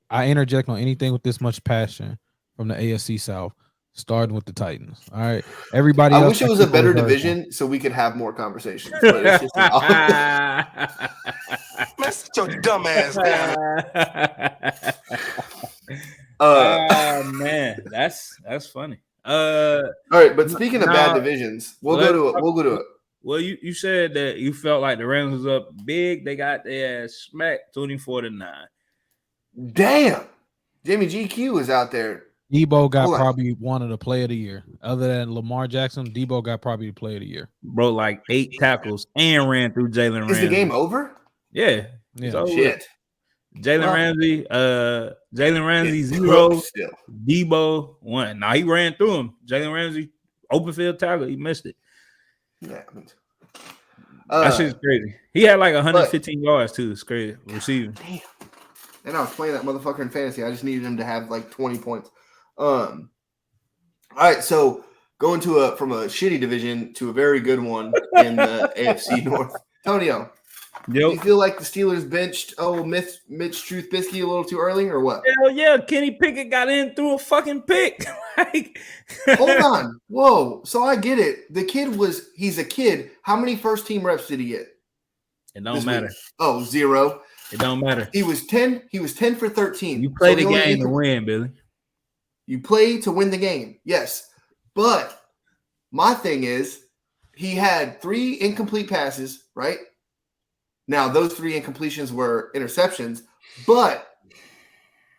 I interject on anything with this much passion from the AFC South, starting with the Titans. All right, everybody. I wish it was a better division so we could have more conversations. But it's just Man, sit your dumb ass down. Oh man, that's funny. All right, but speaking of bad divisions, we'll go to it. Well, you said that you felt like the Rams was up big. They got their ass smacked 24-9. Damn, Jimmy GQ was out there. Debo got probably one of the play of the year. Other than Lamar Jackson, Debo got probably the play of the year. Bro, like 8 tackles and ran through Jalen Ramsey. Is the game over? Yeah. Shit. Jalen Ramsey 0. Debo 1. Now he ran through him. Jalen Ramsey open field tackle. He missed it. Yeah. That shit's crazy. He had like 115 yards too. It's crazy receiving. Damn. And I was playing that motherfucker in fantasy. I just needed him to have like 20 points. All right, so going from a shitty division to a very good one in the AFC North. Antonio, do you feel like the Steelers benched Mitch Trubisky a little too early or what? Hell yeah, Kenny Pickett got in through a fucking pick. Hold on. Whoa. So I get it. He's a kid. How many first team reps did he get? It don't matter. Oh, 0. It don't matter. He was 10 for 13. You play the game to win, Billy. You play to win the game. Yes. But my thing is he had 3 incomplete passes, right? Now, those 3 incompletions were interceptions, but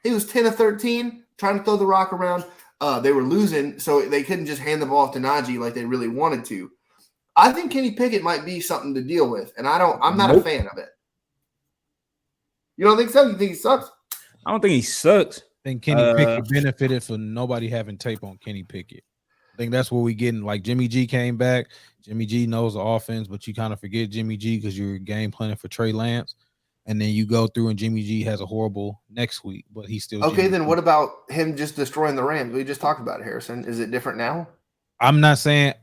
he was 10 of 13 trying to throw the rock around. They were losing, so they couldn't just hand the ball off to Najee like they really wanted to. I think Kenny Pickett might be something to deal with, and I'm not a fan of it. You don't think so? You think he sucks? I don't think he sucks. I think Kenny Pickett benefited from nobody having tape on Kenny Pickett. I think that's what we getting. Like Jimmy G came back. Jimmy G knows the offense, but you kind of forget Jimmy G because you're game planning for Trey Lance. And then you go through and Jimmy G has a horrible next week, but he's still okay. Then what about him just destroying the Rams? We just talked about it, Harrison. Is it different now? I'm not saying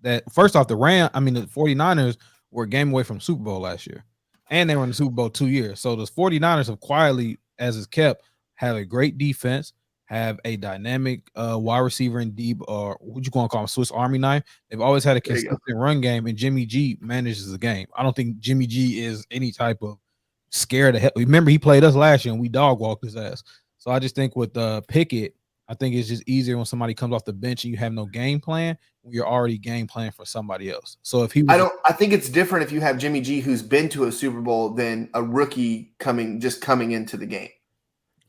that. First off, the 49ers were a game away from Super Bowl last year. And they were in the Super Bowl 2 years. So the 49ers have quietly, as is kept, have a great defense, have a dynamic wide receiver in deep, or what you going to call him, Swiss Army knife. They've always had a consistent run game, and Jimmy G manages the game. I don't think Jimmy G is any type of scared to hell. Remember, he played us last year, and we dog walked his ass. So I just think with Pickett, I think it's just easier when somebody comes off the bench and you have no game plan when you're already game planning for somebody else. So if he was, I think it's different if you have Jimmy G who's been to a Super Bowl than a rookie coming into the game.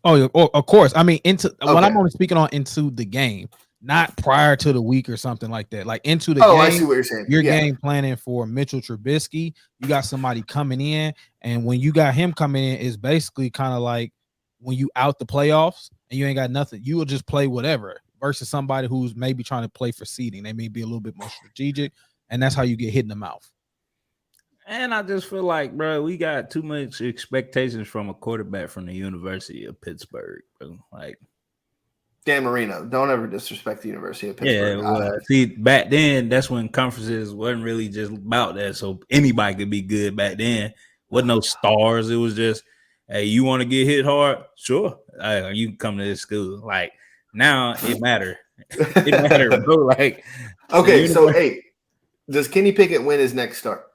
Oh, of course. I mean, when I'm only speaking on into the game, not prior to the week or something like that. Like into the game. I see what you're saying. You're game planning for Mitchell Trubisky. You got somebody coming in, and when you got him coming in, it's basically kind of like when you out the playoffs and you ain't got nothing, you will just play whatever. versus somebody who's maybe trying to play for seeding. They may be a little bit more strategic, and that's how you get hit in the mouth. And I just feel like, bro, we got too much expectations from a quarterback from the University of Pittsburgh, bro. Like, Dan Marino, don't ever disrespect the University of Pittsburgh. yeah, well, see, back then, that's when conferences wasn't really just about that. So anybody could be good back then. Wasn't no stars. It was just, hey, you want to get hit hard? Sure. You can come to this school. Like, now it matter. It matter, bro. Like, okay, so hey, does Kenny Pickett win his next start?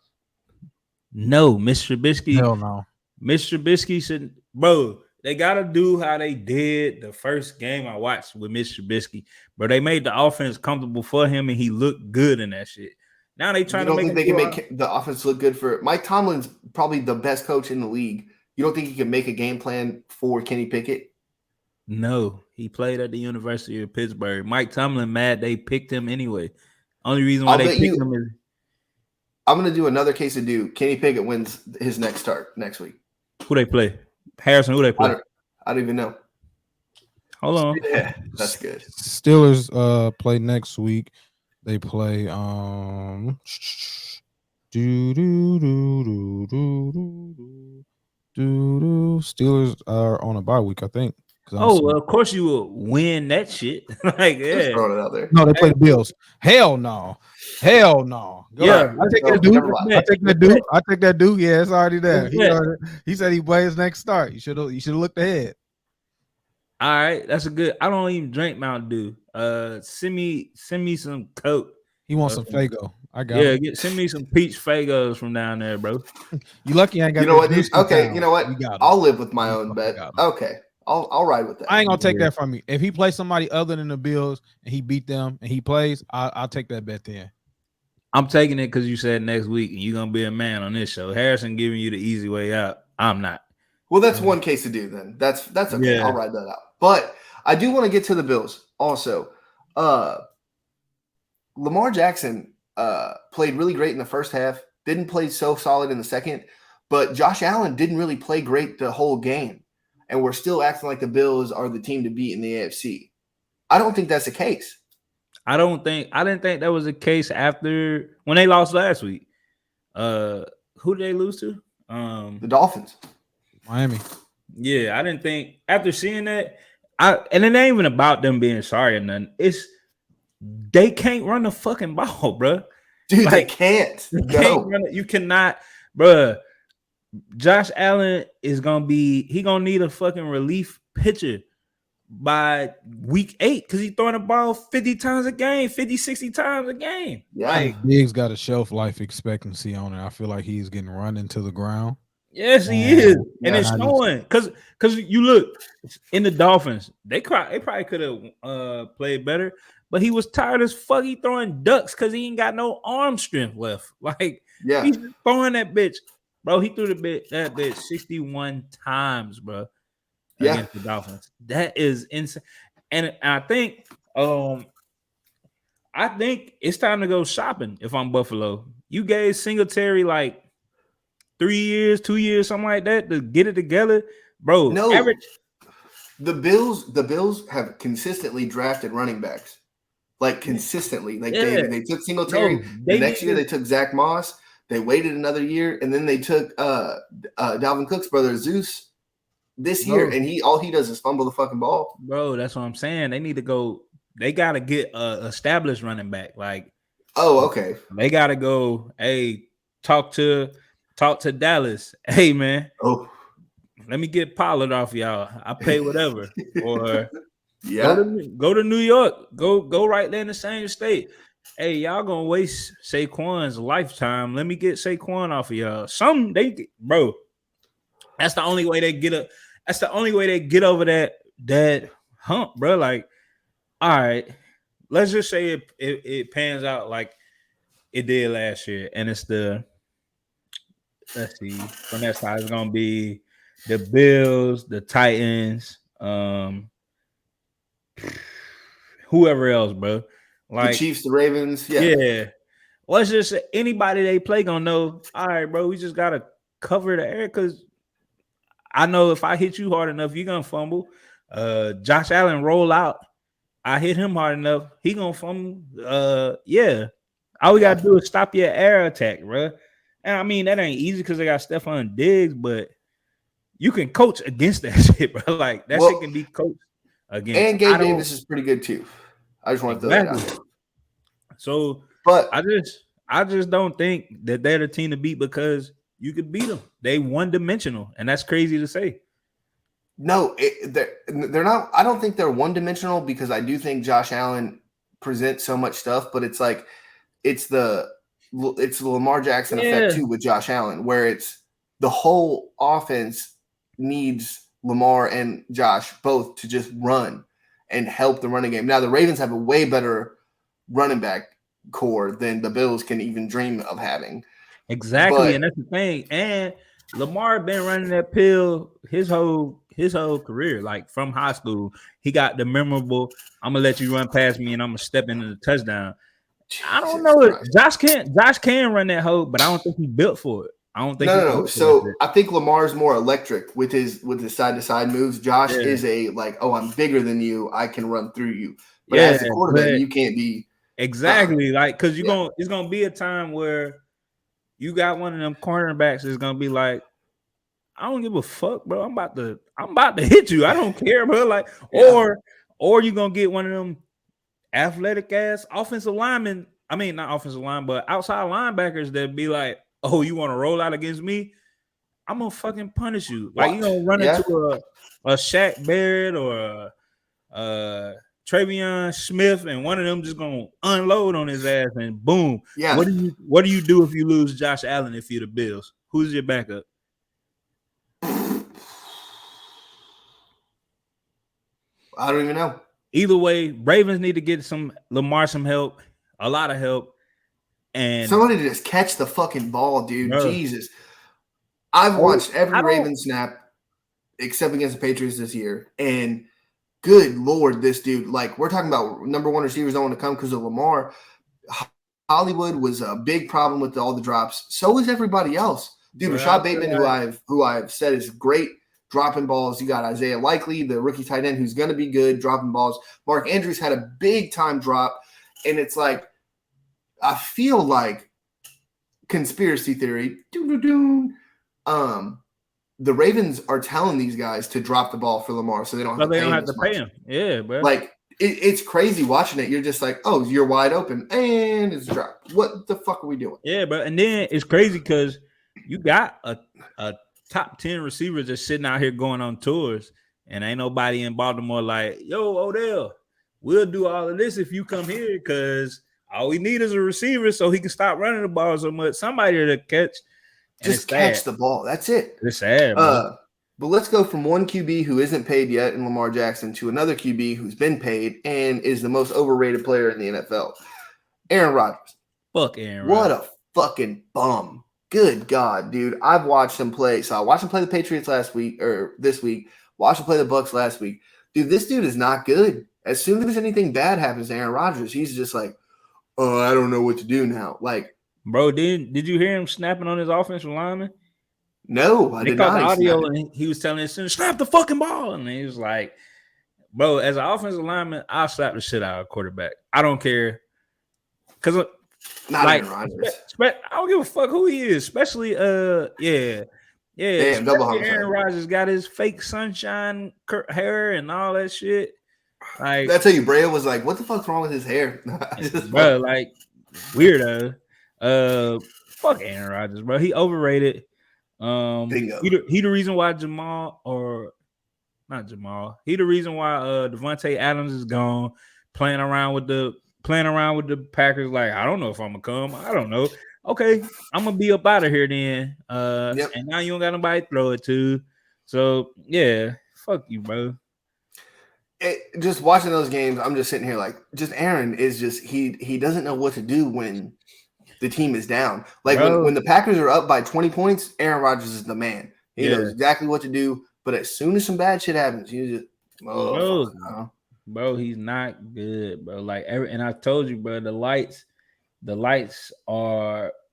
No, Mr. Trubisky. Hell no. Mr. Trubisky should, bro. They gotta do how they did the first game I watched with Mr. Trubisky, bro. They made the offense comfortable for him, and he looked good in that shit. Now they trying to make. You don't think they can make the offense look good for Mike Tomlin's probably the best coach in the league. You don't think he can make a game plan for Kenny Pickett? No, he played at the University of Pittsburgh. Mike Tomlin mad they picked him anyway. Only reason why they picked him is. I'm gonna do another case of Kenny Pickett wins his next start next week. Who they play? Harrison, who they play? I don't even know. Hold on. Yeah, that's good. Steelers play next week. They play Steelers are on a bye week, I think. Oh, well, of course you will win that shit. Like, yeah. Just throwing it out there. No, they play the Bills. Hell no. Hell no. Yeah, I take that dude. I take that dude. I take that dude. Yeah, it's already there. He said he plays next start. You should have looked ahead. All right, that's a good. I don't even drink Mountain Dew. Send me some Coke. He wants some Fago. I got send me some peach Fagos from down there, bro. You lucky I ain't got. You know what? Okay, you know what? I'll live with my own bet. Okay. I'll ride with that. I ain't gonna take that from you. If he plays somebody other than the Bills and he beat them and he plays, I'll take that bet then. I'm taking it because you said next week and you're gonna be a man on this show. Harrison giving you the easy way out. I'm not. Well, that's one case to do then. That's okay. Yeah. I'll ride that out. But I do want to get to the Bills also. Lamar Jackson played really great in the first half. Didn't play so solid in the second, but Josh Allen didn't really play great the whole game. And we're still acting like the Bills are the team to beat in the AFC. I don't think that's the case. I didn't think that was the case after when they lost last week. Who did they lose to? The Dolphins. Miami. Yeah, I didn't think after seeing that, and it ain't even about them being sorry or nothing. It's they can't run the fucking ball, bro. Dude, like, they can't. You cannot, bro. Josh Allen is gonna need a fucking relief pitcher by week 8 because he's throwing the ball 50 times a game, 50, 60 times a game. Yeah, like, Diggs got a shelf life expectancy on it. I feel like he's getting run into the ground. Yes, he is, and it's showing because you look in the Dolphins. They probably could have played better, but he was tired as fuck. He throwing ducks because he ain't got no arm strength left. Like, he's throwing that bitch. Bro, he threw that bitch 61 times, bro, against the Dolphins. That is insane. And I think it's time to go shopping if I'm Buffalo. You gave Singletary like 3 years, 2 years, something like that to get it together. Bro, no. The Bills have consistently drafted running backs. Like consistently. Like they took Singletary. The next year they took Zach Moss. They waited another year, and then they took Dalvin Cook's brother Zeus this year, and all he does is fumble the fucking ball. Bro, that's what I'm saying. They need to go. They got to get a established running back. Like, okay. They got to go. Hey, talk to Dallas. Hey, man. Oh, let me get Pollard off y'all. I pay whatever. Or go to New York. Go right there in the same state. Hey, y'all gonna waste Saquon's lifetime. Let me get Saquon off of y'all. Bro. That's the only way they get up. That's the only way they get over that hump, bro. Like, all right, let's just say it pans out like it did last year, and it's let's see, from that side it's gonna be the Bills, the Titans, whoever else, bro. Like the Chiefs, the Ravens, yeah. Let's just say anybody they play gonna know. All right, bro. We just gotta cover the air because I know if I hit you hard enough, you're gonna fumble. Josh Allen roll out. I hit him hard enough, he gonna fumble. Yeah. All we gotta do is stop your air attack, bro. And I mean that ain't easy because they got Stephon Diggs, but you can coach against that shit, bro. Like that shit can be coached against. And Gabe Davis is pretty good too. I just want to throw that out there. So, but I just don't think that they're the team to beat because you could beat them. They one-dimensional, and that's crazy to say. No, they're not. I don't think they're one-dimensional because I do think Josh Allen presents so much stuff, but it's like it's the Lamar Jackson effect too with Josh Allen, where it's the whole offense needs Lamar and Josh both to just run and help the running game. Now the Ravens have a way better running back core than the Bills can even dream of having. Exactly, and that's the thing. And Lamar been running that pill his whole career, like from high school. He got the memorable, I'm gonna let you run past me and I'm gonna step into the touchdown. I don't know it. Josh can run that hoe, but I don't think he built for it. I don't think no. So I think Lamar's more electric with his side to side moves. Josh is a like, oh, I'm bigger than you, I can run through you. But as a quarterback, you can't be exactly like because it's gonna be a time where you got one of them cornerbacks that's gonna be like, I don't give a fuck, bro. I'm about to hit you. I don't care, bro. Like, or you're gonna get one of them athletic ass offensive linemen. I mean, not offensive line, but outside linebackers that be like, oh, you want to roll out against me? I'm gonna fucking punish you. Like, you gonna run into a Shaq Barrett or a Travion Smith, and one of them just gonna unload on his ass, and boom. Yeah. What do you do if you lose Josh Allen if you're the Bills? Who's your backup? I don't even know. Either way, Ravens need to get Lamar some help, a lot of help, and somebody to just catch the fucking ball, dude. Bro. Jesus. I've watched every Ravens snap except against the Patriots this year, and good Lord, this dude, like we're talking about number one receivers don't want to come because of Lamar. Hollywood was a big problem with all the drops. So is everybody else. Dude, Rashad Bateman, who I've said is great dropping balls. You got Isaiah Likely, the rookie tight end, who's going to be good dropping balls. Mark Andrews had a big time drop. And it's like, I feel like conspiracy theory. The Ravens are telling these guys to drop the ball for Lamar so they don't have to pay him. Yeah, bro. Like, it's crazy watching it. You're just like, oh, you're wide open, and it's dropped. What the fuck are we doing? Yeah, bro. And then it's crazy because you got a top 10 receivers just sitting out here going on tours, and ain't nobody in Baltimore like, yo, Odell, we'll do all of this if you come here because all we need is a receiver so he can stop running the ball so much. Somebody to catch. Just catch the ball. That's it. It's sad, bro. But let's go from one QB who isn't paid yet in Lamar Jackson to another QB who's been paid and is the most overrated player in the NFL. Aaron Rodgers. Fuck Aaron Rodgers. What a fucking bum. Good God, dude. I've watched him play. So I watched him play the Patriots this week. Watched him play the Bucs last week. Dude, this dude is not good. As soon as anything bad happens to Aaron Rodgers, he's just like, oh, I don't know what to do now. Like, bro, did you hear him snapping on his offensive lineman? No, I did not. The audio and he was telling his son, snap the fucking ball. And he was like, bro, as an offensive lineman, I'll slap the shit out of a quarterback. I don't care. Because not like, Rodgers. I don't give a fuck who he is, especially Damn, double Aaron Rodgers got his fake sunshine hair and all that shit. Like, that's how you Brea was like, what the fuck's wrong with his hair? Bro, like weirdo. Fuck Aaron Rodgers, bro. He overrated. He the reason why He the reason why Devontae Adams is gone, playing around with the Packers. Like, I don't know if I'm gonna come. I don't know. Okay, I'm gonna be up out of here then. And now you don't got nobody to throw it to. So yeah, fuck you, bro. Just watching those games, I'm just sitting here like, just Aaron is just he doesn't know what to do when the team is down. Like when the Packers are up by 20 points, Aaron Rodgers is the man. He knows exactly what to do. But as soon as some bad shit happens, you just bro, he's not good, bro. Like and I told you, bro, the lights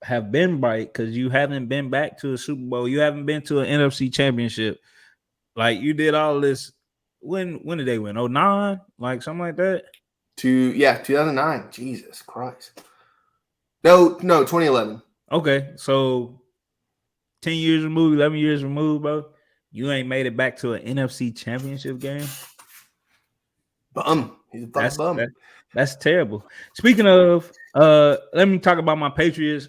have been bright because you haven't been back to a Super Bowl. You haven't been to an NFC championship. Like you did all this. When did they win? 09? Like something like that? 2009. Jesus Christ. No, 2011. Okay, so 10 years removed, 11 years removed, bro. You ain't made it back to an NFC championship game. Bum. He's a fucking bum. That's terrible. Speaking of, let me talk about my Patriots.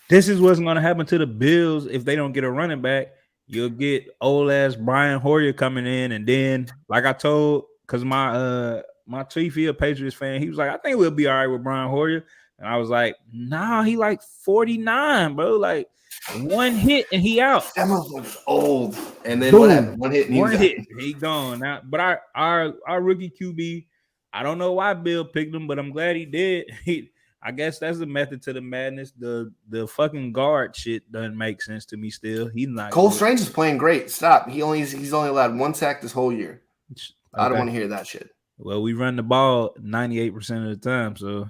This is what's going to happen to the Bills if they don't get a running back. You'll get old ass Brian Hoyer coming in, and then, like I told, because my chief, he a Patriots fan, he was like, I think we'll be all right with Brian Hoyer. And I was like, nah, he like 49, bro. Like one hit and he out. That motherfucker's old. And then Boom. what happened? One hit and he gone. Now, but our rookie QB, I don't know why Bill picked him, but I'm glad he did. I guess that's the method to the madness. The fucking guard shit doesn't make sense to me still. He's not Cole good. Strange is playing great. Stop. He's only allowed 1 sack this whole year. Okay. I don't want to hear that shit. Well, we run the ball 98% of the time, so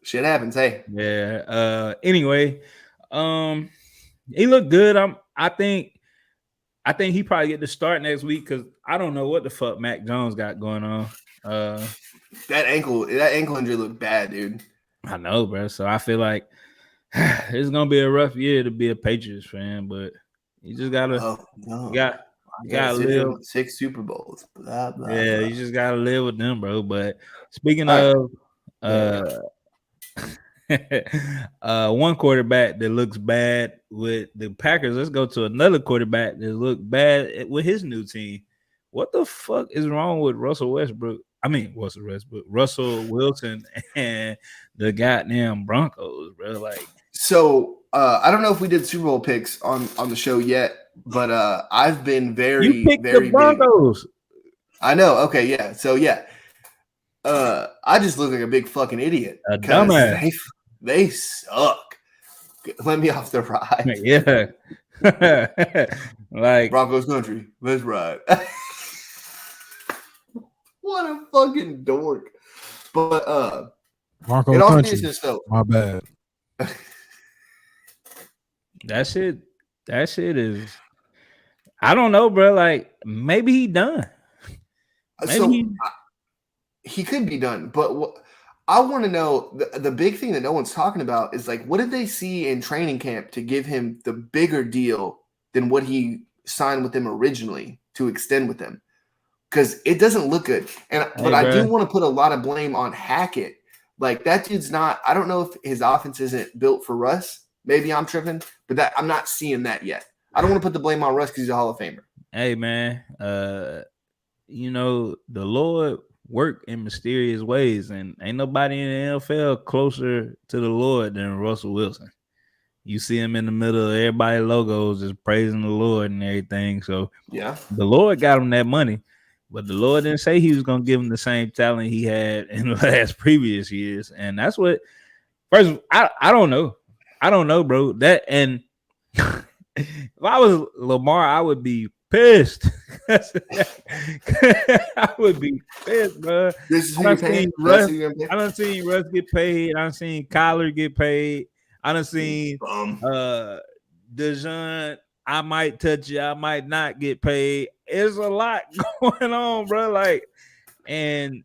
shit happens. Hey. Yeah. Anyway, he looked good. I think he probably get the start next week because I don't know what the fuck Mac Jones got going on. That ankle injury looked bad, dude. I know, bro. So I feel like it's gonna be a rough year to be a Patriots fan, but you just gotta you gotta live 6 Super Bowls. Blah, blah, yeah, blah. you just gotta live with them, bro. But speaking of one quarterback that looks bad with the Packers, let's go to another quarterback that looked bad with his new team. What the fuck is wrong with Russell Wilson and the goddamn Broncos, bro? Like, so I don't know if we did Super Bowl picks on the show yet, but I've been very, you picked very the Broncos. Big. I know. Okay, yeah. So yeah, I just look like a big fucking idiot. A dumbass. They suck. Let me off the ride. Yeah. Like Broncos country. Let's ride. What a fucking dork. But Broncos country. Though, my bad. That shit is, I don't know, bro. Like maybe he done. He could be done, but I want to know the big thing that no one's talking about is like, what did they see in training camp to give him the bigger deal than what he signed with them originally to extend with them? Because it doesn't look good. But I do want to put a lot of blame on Hackett. Like that dude's not. I don't know if his offense isn't built for Russ. Maybe I'm tripping, but I'm not seeing that yet. I don't want to put the blame on Russ because he's a Hall of Famer. Hey man, you know the Lord work in mysterious ways, and ain't nobody in the NFL closer to the Lord than Russell Wilson. You see him in the middle of everybody's logos, just praising the Lord and everything. So yeah, the Lord got him that money, but the Lord didn't say he was gonna give him the same talent he had in the last previous years, and that's what. First, I don't know. I don't know, bro. That and if I was Lamar, I would be pissed. I would be pissed, bro. This is who you're paying. I done seen Russ get paid. I done seen Kyler get paid. I done seen Dejan. I might touch you. I might not get paid. There's a lot going on, bro. Like, and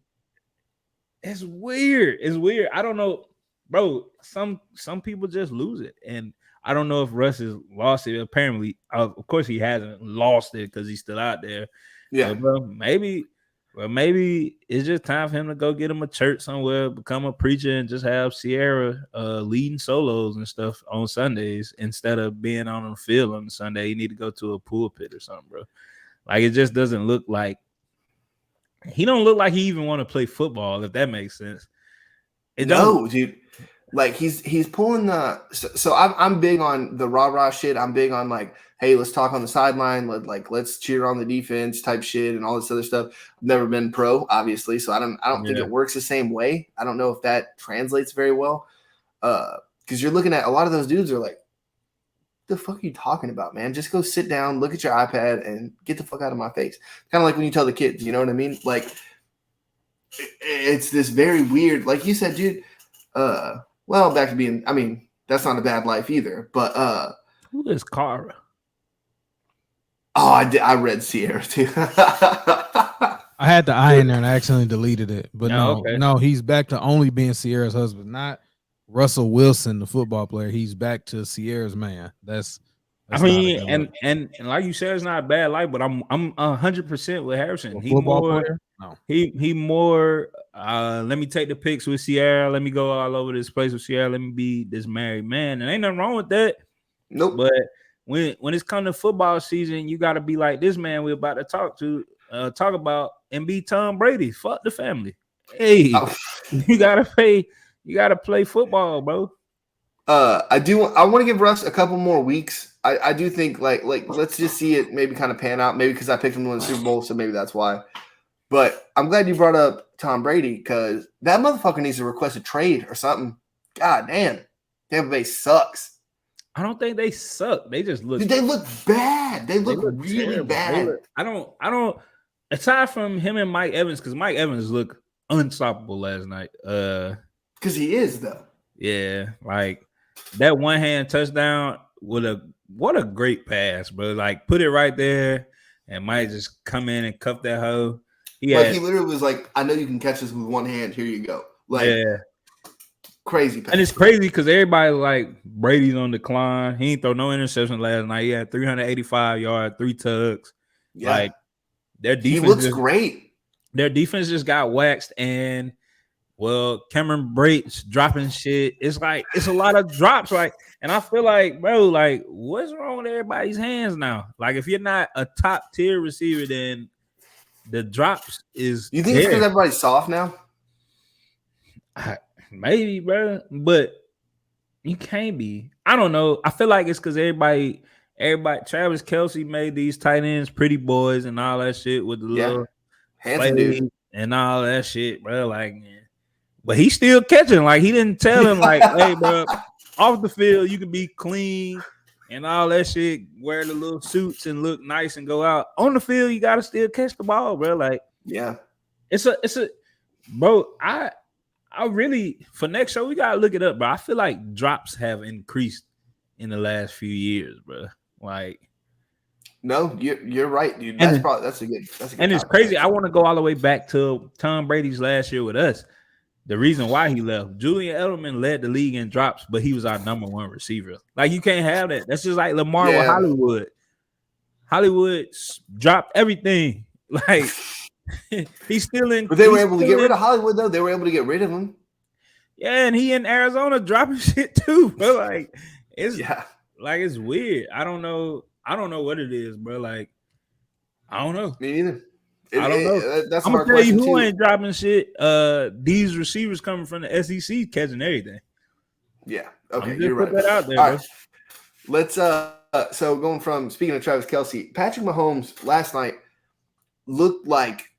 it's weird. It's weird. I don't know. Bro, some people just lose it, and I don't know if Russ has lost it. Apparently, of course, he hasn't lost it because he's still out there. Yeah, bro, maybe it's just time for him to go get him a church somewhere, become a preacher, and just have Sierra leading solos and stuff on Sundays instead of being on the field on Sunday. You need to go to a pulpit or something, bro. Like it just doesn't look like he don't look like he even want to play football, if that makes sense. Dude. Like he's pulling the so I'm big on the rah shit. I'm big on like, hey, let's talk on the sideline. Let's cheer on the defense type shit and all this other stuff. I've never been pro, obviously, so I don't think it works the same way. I don't know if that translates very well. Because you're looking at a lot of those dudes are like, what the fuck are you talking about, man? Just go sit down, look at your iPad, and get the fuck out of my face. Kind of like when you tell the kids, you know what I mean? Like it's this very weird, like you said, dude. Well, back to being, I mean, that's not a bad life either, but who is Cara? Oh, I read Sierra too. I I had the I in there and I accidentally deleted it. But Oh, no, okay. he's back to only being Sierra's husband, not Russell Wilson, the football player. He's back to Sierra's man. That's I not a mean, good look. and like you said, it's not a bad life, but I'm 100% with Harrison. A He football more player? No. he more. Let me take the pics with Sierra. Let me go all over this place with Sierra. Let me be this married man, and ain't nothing wrong with that. Nope. But when it's come to football season, you got to be like this man we're about to talk about, and be Tom Brady. Fuck the family. Hey, you gotta play. You gotta play football, bro. I want to give Russ a couple more weeks. I do think like let's just see it maybe kind of pan out. Maybe because I picked him to win the Super Bowl, so maybe that's why. But I'm glad you brought up Tom Brady because that motherfucker needs to request a trade or something. God damn, Tampa Bay sucks. I don't think they suck. They just look. Dude, they look bad. They look really terrible. bad. I don't. Aside from him and Mike Evans, because Mike Evans looked unstoppable last night. Because he is though. Yeah, like that one hand touchdown what a great pass, bro. Like put it right there, and Mike just come in and cuff that hoe. He literally was like, "I know you can catch this with one hand. Here you go." Like, yeah. Crazy pass. And it's crazy because everybody like Brady's on decline. He ain't throw no interception last night. He had 385 yards, 3 tugs. Yeah. Like their defense, he looks great. Their defense just got waxed, and Cameron Brate's dropping shit. It's like it's a lot of drops. Like, and I feel like, bro, like what's wrong with everybody's hands now? Like, if you're not a top tier receiver, then the drops is. You think it's because everybody's soft now? Maybe, bro, but you can't be. I don't know. I feel like it's because everybody. Travis Kelce made these tight ends pretty boys and all that shit with the little handsome dude and all that shit, bro. Like, but he's still catching. Like, he didn't tell him like, hey, bro, off the field you can be clean and all that shit. Wear the little suits and look nice and go out. On the field, you gotta still catch the ball, bro. Like, yeah, it's a bro. I really, for next show, we gotta look it up, bro. I feel like drops have increased in the last few years, bro. Like, no, you're right, dude. That's a good. And it's crazy. I want to go all the way back to Tom Brady's last year with us. The reason why he left, Julian Edelman led the league in drops, but he was our number one receiver. Like, you can't have that. That's just like Lamar with Hollywood. Hollywood dropped everything. Like, he's still in. But they were able to get rid of Hollywood, though. They were able to get rid of him. Yeah, and he in Arizona dropping shit too, bro. Like, it's like it's weird. I don't know what it is, bro. Like, I don't know. Me neither. I don't know. That's I'm gonna tell you who ain't dropping shit. These receivers coming from the SEC catching everything. Yeah. Okay, you're right. Put that out there, all bro. right. Let's so going from speaking of Travis Kelce, Patrick Mahomes last night looked like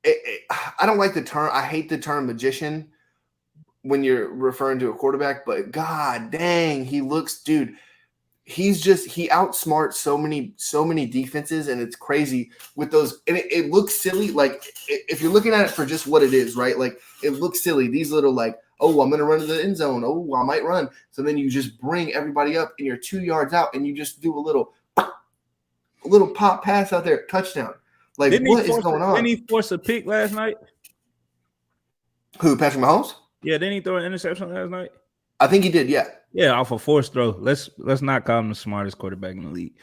I don't like the term. I hate the term magician when you're referring to a quarterback, but god dang, he looks, dude. He outsmarts so many defenses, and it's crazy with those. And it looks silly. Like, if you're looking at it for just what it is, right? Like, it looks silly. These little, like, oh, I'm going to run to the end zone. Oh, I might run. So then you just bring everybody up, and you're 2 yards out, and you just do a little pop pass out there, touchdown. Like, what is going on? Didn't he force a pick last night? Who, Patrick Mahomes? Yeah, didn't he throw an interception last night? I think he did, yeah. Yeah, off a forced throw. Let's not call him the smartest quarterback in the league.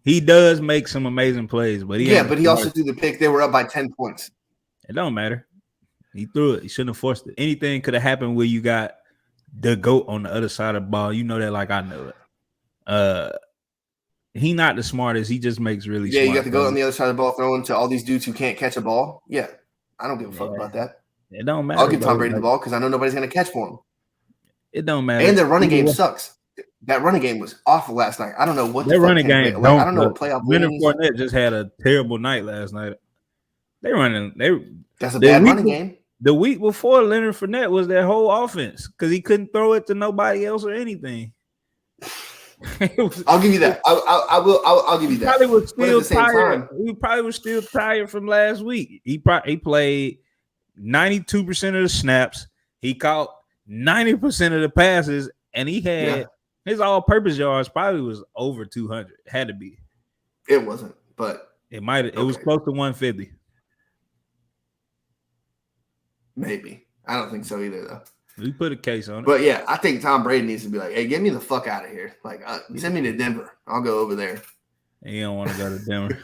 He does make some amazing plays, but he also threw the pick. They were up by 10 points. It don't matter. He threw it. He shouldn't have forced it. Anything could have happened where you got the GOAT on the other side of the ball. You know that like I know it. He not the smartest. He just makes really smart you got the GOAT plays. on the other side of the ball throwing to all these dudes who can't catch a ball. Yeah, I don't give a fuck about that. It don't matter. I'll give Tom Brady the ball because I know nobody's going to catch for him. It don't matter. And their running game sucks. That running game was awful last night. I don't know what their running game. Like, I don't know what playoff. Leonard Fournette just had a terrible night last night. That's a bad running game. The week before, Leonard Fournette was their whole offense because he couldn't throw it to nobody else or anything. I'll give you that. I'll give you that. Probably was still tired. He probably was still tired from last week. He played 92% of the snaps. He caught 90% of the passes, and he had his all-purpose yards probably was over 200. Had to be. It wasn't, but it might. It was close to 150. Maybe. I don't think so either, though. We put a case on it. But yeah, I think Tom Brady needs to be like, "Hey, get me the fuck out of here! Like, send me to Denver. I'll go over there." You don't want to go to Denver.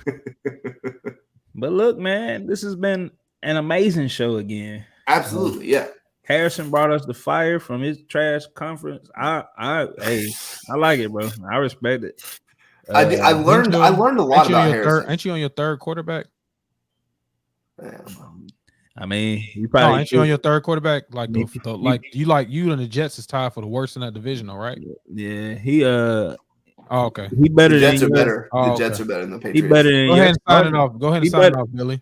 But look, man, this has been an amazing show again. Absolutely, yeah. Harrison brought us the fire from his trash conference. I like it, bro. I respect it. I learned a lot about Harrison. Ain't you on your third quarterback? I mean, you probably ain't you on your third quarterback? Like you and the Jets is tied for the worst in that division, all right? Yeah, he Oh, okay. He better. The Jets than are better. Oh, the Jets okay. are better than the Patriots. He better than Go ahead and sign it off. Go ahead and sign it off, Billy.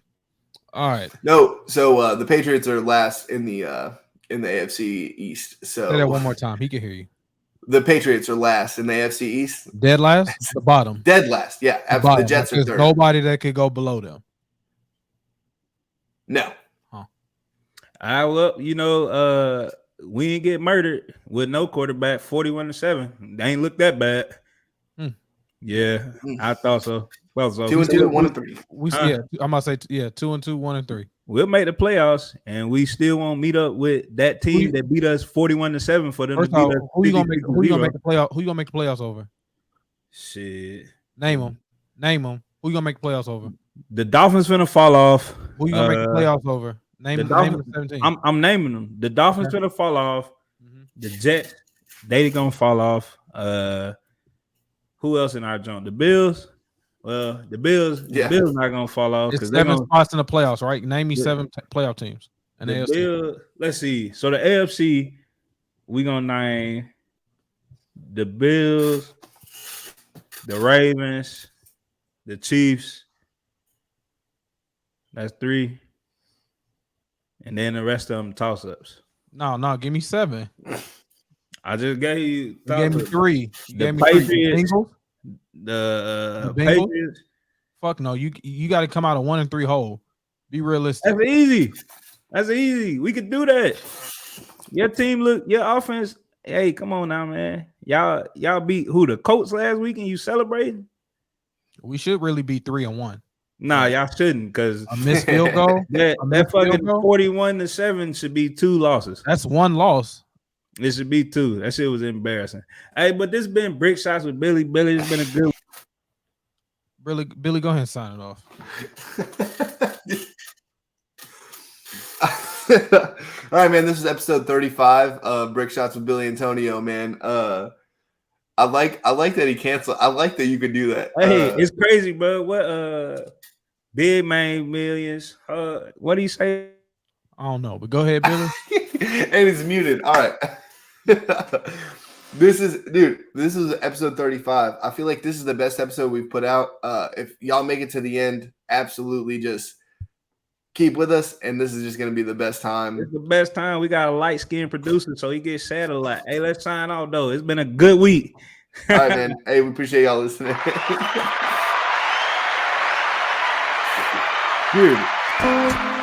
All right. No, so the Patriots are last in the AFC East. So say that one more time. He can hear you. The Patriots are last in the AFC East. Dead last? The bottom. Dead last. Yeah. The Jets are third. Nobody that could go below them. No. Well, we ain't get murdered with no quarterback, 41-7. They ain't look that bad. Yeah, I thought so. Well, so 2-2, 1-3. I'm gonna say 2-2, 1-3. We'll make the playoffs, and we still won't meet up with that team that beat us 41-7 for them to beat us. Who you gonna make the playoff? Who you gonna make the playoffs over? Shit, name them. Who you gonna make the playoffs over? The Dolphins finna fall off. Who you gonna make the playoffs over? Name the 17. I'm naming them. The Dolphins finna fall off. The Jets, they gonna fall off. Who else in our joint? The Bills. Well, the Bills not gonna fall off because they're 7 spots in the playoffs, right? Name me 7 playoff teams. And the Bills, let's see. So the AFC, we gonna name the Bills, the Ravens, the Chiefs. That's 3. And then the rest of them toss-ups. No, give me 7. I just gave you. You gave me 3. You gave me Patriots, 3. The Bengals? Patriots. Fuck no, you got to come out of 1-3 hole. Be realistic. That's easy. We could do that. Your team your offense. Hey, come on now, man. Y'all beat who? The Colts last week, and you celebrating? We should really be 3-1. Nah, y'all shouldn't, because a missed field goal. that fucking 41-7 should be 2 losses. That's 1 loss. It should be 2. That shit was embarrassing. Hey, but this been Brick Shots with Billy. Billy, it's been a good Billy, go ahead and sign it off. All right, man. This is episode 35 of Brick Shots with Billy Antonio, man. I like that he canceled. I like that you could do that. Hey, it's crazy, bro. What Big Man Millions? What do you say? I don't know, but go ahead, Billy. And it's muted. All right. This is episode 35. I feel like this is the best episode we've put out. If y'all make it to the end, absolutely just keep with us, and this is just gonna be the best time. It's the best time. We got a light-skinned producer, so he gets sad a lot. Hey, let's sign off though. It's been a good week. All right, man. Hey, we appreciate y'all listening. Dude.